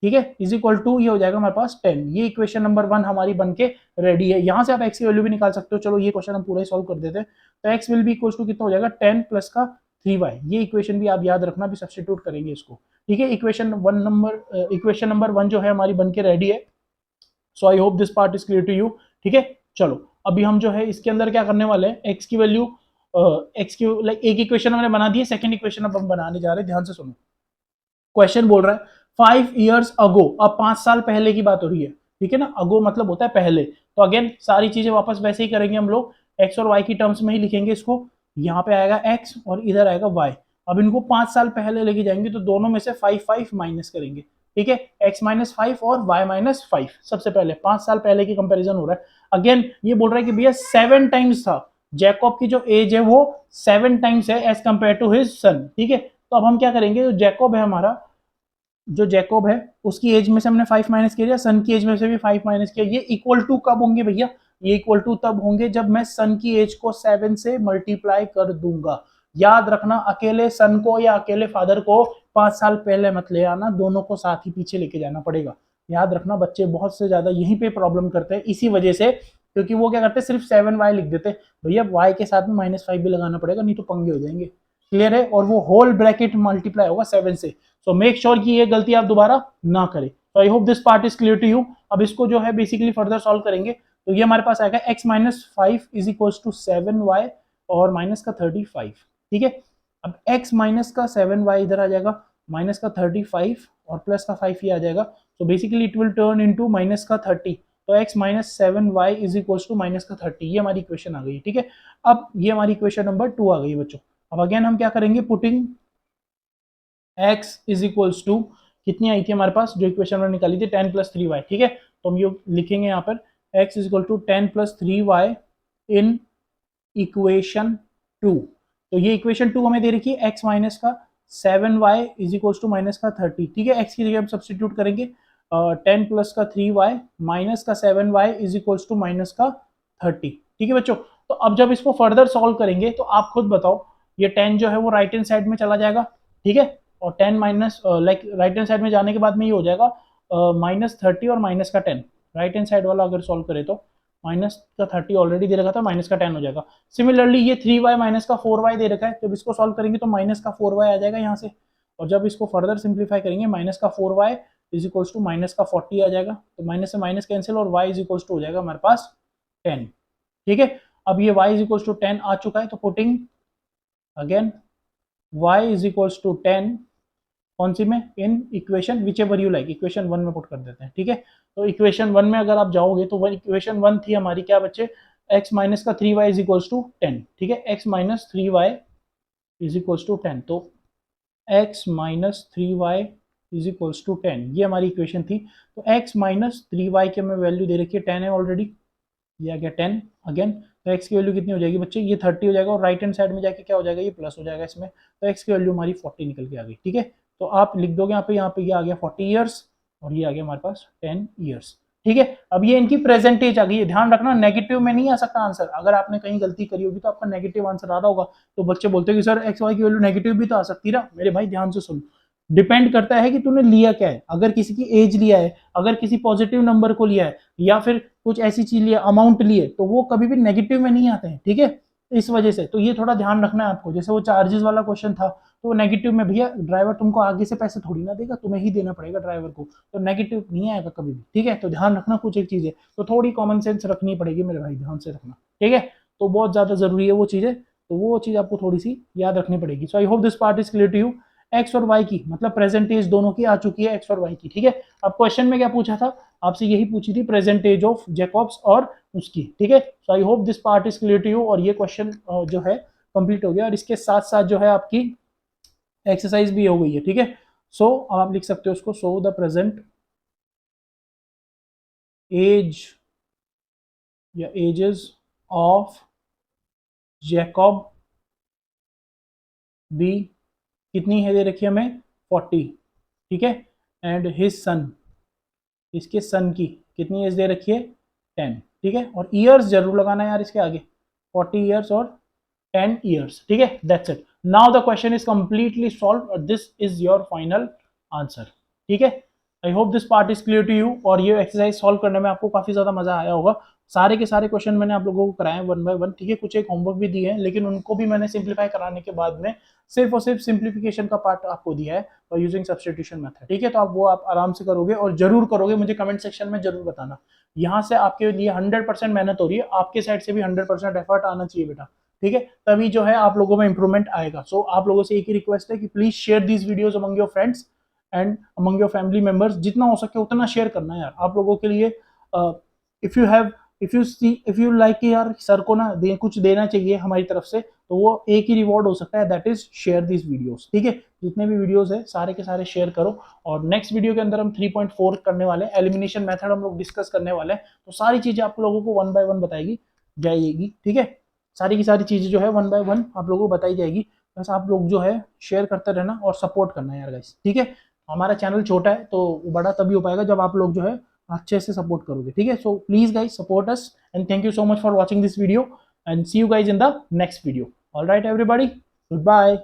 ठीक है, इज इक्वल टू ये हो जाएगा हमारे पास 10। ये इक्वेशन नंबर 1 हमारी बन के रेडी है। यहां से आप x की वैल्यू भी निकाल सकते हो। चलो ये क्वेश्चन हम पूरा ही सॉल्व कर देते हैं। तो x will be equal to कितना हो जाएगा 10 प्लस का 3y। ये इक्वेशन भी आप याद रखना, भी सब्स्टिट्यूट करेंगे इसको, ठीक है। इक्वेशन नंबर 1 जो है हमारी बन के रेडी है। So I hope this part is clear to you, ठीक है। चलो अभी हम जो है इसके अंदर क्या करने वाले हैं, x की वैल्यू x की लाइक एक इक्वेशन हमने बना दी है, सेकंड इक्वेशन अब हम बनाने जा रहे हैं। ध्यान से सुनो, क्वेश्चन बोल रहा है 5 ईयर्स अगो, अब 5 साल पहले की बात हो रही है, ठीक है ना। अगो मतलब होता है पहले। तो अगेन सारी चीजें वापस वैसे ही करेंगे हम लोग, एक्स और वाई की टर्म्स में ही लिखेंगे इसको। यहाँ पे आएगा एक्स और इधर आएगा वाई। अब इनको 5 साल पहले लेके जाएंगे तो दोनों में से 5 माइनस करेंगे, ठीक है। एक्स माइनस 5 और वाई माइनस 5, सबसे पहले 5 साल पहले की कंपेरिजन हो रहा है। अगेन ये बोल रहा है कि भैया 7 टाइम्स था, जैकब की जो एज है वो 7 टाइम्स है as compare to his son, ठीक है। तो अब हम क्या करेंगे, जो जैकब है हमारा, जो जैकब है उसकी एज में से हमने 5 माइनस किया, सन की एज में से भी 5 माइनस किया। ये इक्वल टू कब होंगे भैया, ये इक्वल टू तब होंगे जब मैं सन की एज को 7 से मल्टीप्लाई कर दूंगा। याद रखना, अकेले सन को या अकेले फादर को 5 साल पहले मत ले आना, दोनों को साथ ही पीछे लेके जाना पड़ेगा। याद रखना, बच्चे बहुत से ज्यादा यहीं पे प्रॉब्लम करते हैं इसी वजह से, क्योंकि वो क्या करते हैं सिर्फ 7y लिख देते। भैया y के साथ में -5 भी लगाना पड़ेगा, नहीं तो पंगे हो जाएंगे। क्लियर है, और वो होल ब्रैकेट मल्टीप्लाई होगा 7 से। सो मेक श्योर कि ये गलती आप दोबारा ना करें। तो I hope this part is clear to you. अब इसको जो है बेसिकली फर्दर सॉल्व करेंगे। तो ये हमारे पास आएगा x minus 5 is equal to 7y और माइनस का 35, ठीक है। अब x माइनस का 7y इधर आ जाएगा, माइनस का 35 और प्लस का 5 ये आ जाएगा। तो basically it will turn into minus का 30। तो x minus 7y is equal to minus का 30, ये हमारी इक्वेशन आ गई, ठीक है। अब ये हमारी इक्वेशन नंबर 2 आ गई बच्चों। अब अगेन हम क्या करेंगे, putting x is equals to, कितनी आई थी हमारे पास जो इक्वेशन हमने निकाली थी 10 प्लस 3y, ठीक है। तो हम ये लिखेंगे यहाँ पर x is equal to 10 plus 3y in equation 2। तो ये इक्वेशन 2 हमें दे रखी है, x माइनस का 7y is equals to minus का 30, ठीक है। x की जगह हम सब्सटीट्यूट करेंगे 10 प्लस का 3y माइनस का 7y is equals to minus का 30, ठीक है बच्चों। तो अब जब इसको फर्दर सॉल्व करेंगे तो आप खुद बताओ, ये 10 जो है वो राइट हैंड साइड में चला जाएगा, ठीक है, और 10 minus like right hand side में जाने के बाद में ये हो जाएगा -30 और माइनस का 10, राइट हैंड साइड वाला अगर सॉल्व करें तो माइनस का 30 ऑलरेडी दे रखा था, माइनस का 10 हो जाएगा। सिमिलरली ये 3y माइनस का 4y दे रखा है, जब इसको सॉल्व करेंगे तो माइनस का 4y आ जाएगा यहाँ से, और जब इसको फर्दर सिंप्लीफाई करेंगे माइनस का 4y is equals to minus का 40 आ जाएगा, तो माइनस से माइनस कैंसिल और y इज इक्वल्स टू हो जाएगा हमारे पास 10, ठीक है। अब ये y इज इक्वल्स टू 10 आ चुका है, तो putting again y is equals to 10 कौन सी में, in equation whichever you like, equation 1 में पुट कर देते हैं, ठीक है। तो इक्वेशन 1 में अगर आप जाओगे तो इक्वेशन 1 थी हमारी क्या बच्चे, x माइनस का 3y इज इक्वल्स टू 10, ठीक है, x minus 3y is equals to 10, तो x minus 3y is equals to 10, ये हमारी इक्वेशन थी। तो x माइनस 3y की हमें वैल्यू दे रखी है 10 है ऑलरेडी, ये आ गया 10 अगेन, तो x की वैल्यू कितनी हो जाएगी बच्चे, ये 30 हो जाएगा, और राइट हैंड साइड में जाके क्या हो जाएगा, ये प्लस हो जाएगा इसमें, तो x की वैल्यू हमारी 40 निकल के आ गई, ठीक है। तो आप लिख दोगे यहाँ पे ये आ गया 40 ईयर्स और ये आ गया हमारे पास 10 ईयर्स, ठीक है। अब ये इनकी प्रेजेंटेज आ गई है, ध्यान रखना नेगेटिव में नहीं आ सकता आंसर, अगर आपने कहीं गलती करी होगी तो आपका नेगेटिव आंसर आ रहा होगा, तो बच्चे बोलते हैं कि सर एक्स वाई की वैल्यू नेगेटिव भी तो आ सकती है ना, मेरे भाई ध्यान से सुन, डिपेंड करता है कि तूने लिया क्या है, अगर किसी की एज लिया है, अगर किसी पॉजिटिव नंबर को लिया है, या फिर कुछ ऐसी चीज लिया अमाउंट लिए, तो वो कभी भी नेगेटिव में नहीं आते हैं, ठीक है। इस वजह से तो ये थोड़ा ध्यान रखना है आपको, जैसे वो चार्जेस वाला क्वेश्चन था तो नेगेटिव में, भैया ड्राइवर तुमको आगे से पैसे थोड़ी ना देगा, तुम्हें ही देना पड़ेगा ड्राइवर को, तो नेगेटिव नहीं आएगा कभी भी, ठीक है। तो ध्यान रखना कुछ एक चीजें, तो थोड़ी कॉमन सेंस रखनी पड़ेगी मेरे भाई, ध्यान से रखना, ठीक है। तो बहुत ज्यादा जरूरी है वो चीजें, तो वो चीज आपको थोड़ी सी याद रखनी पड़ेगी। So I hope this part is clear to you. X और वाई की मतलब प्रेजेंटेज दोनों की आ चुकी है, एक्स और वाई की, ठीक है। अब क्वेश्चन में क्या पूछा था आपसे, यही पूछी थी प्रेजेंटेज ऑफ जैकॉब्स और उसकी, ठीक है। So I hope this part is clear to you, और ये क्वेश्चन जो है कंप्लीट हो गया, और इसके साथ साथ जो है आपकी एक्सरसाइज भी हो गई है, ठीक है। सो आप लिख सकते हो उसको, सो द प्रेजेंट एज या एजेस ऑफ जैकॉब बी कितनी है दे रखी है हमें 40, ठीक है, एंड हिज सन, इसके सन की कितनी एज दे रखी है 10, ठीक है, और ईयर्स जरूर लगाना है यार इसके आगे, 40 ईयर्स और 10 ईयर्स, ठीक है, that's it. Now the question is completely solve और this is your final answer, ठीक है। I hope this part is clear to you, और ये एक्सरसाइज सॉल्व करने में आपको काफी ज्यादा मजा आया होगा। सारे के सारे क्वेश्चन मैंने आप लोगों को कराए 1 बाय 1, ठीक है, कुछ एक होमवर्क भी दिए हैं, लेकिन उनको भी मैंने सिंप्लीफाई कराने के बाद में सिर्फ और सिर्फ सिंप्लीफिकेशन का पार्ट आपको दिया है और यूजिंग सब्स्टिट्यूशन मेथड, ठीक है। तो आप वो आप आराम से करोगे और जरूर करोगे, मुझे कमेंट सेक्शन में जरूर बताना। यहाँ से आपके लिए 100% मेहनत हो रही है, आपके साइड से भी 100% एफर्ट आना चाहिए बेटा, ठीक है, तभी जो है आप लोगों में इंप्रूवमेंट आएगा। सो आप लोगों से एक ही रिक्वेस्ट है कि please share these videos among your friends and among your family members, जितना हो सके उतना शेयर करना है यार आप लोगों के लिए। If you have if you like यार सर को ना कुछ देना चाहिए हमारी तरफ से, तो वो एक ही रिवॉर्ड हो सकता है, that is share this videos, ठीक है। जितने भी वीडियोस है सारे के सारे शेयर करो, और नेक्स्ट वीडियो के अंदर हम 3.4 करने वाले हैं, एलिमिनेशन मेथड हम लोग डिस्कस करने वाले हैं, तो सारी चीजें आप लोगों को 1 बाय 1 बताएगी जाएगी, ठीक है। सारी की सारी चीजें जो है 1 बाय 1 आप लोगों को बताई जाएगी, बस आप लोग जो है शेयर करते रहना और सपोर्ट करना यार गाइस, ठीक है। हमारा चैनल छोटा है तो बड़ा तभी हो पाएगा जब आप लोग जो है अच्छे से सपोर्ट करोगे, ठीक है। So please guys support us and thank you so much for watching this video and see you guys in the next video. Alright everybody, good bye.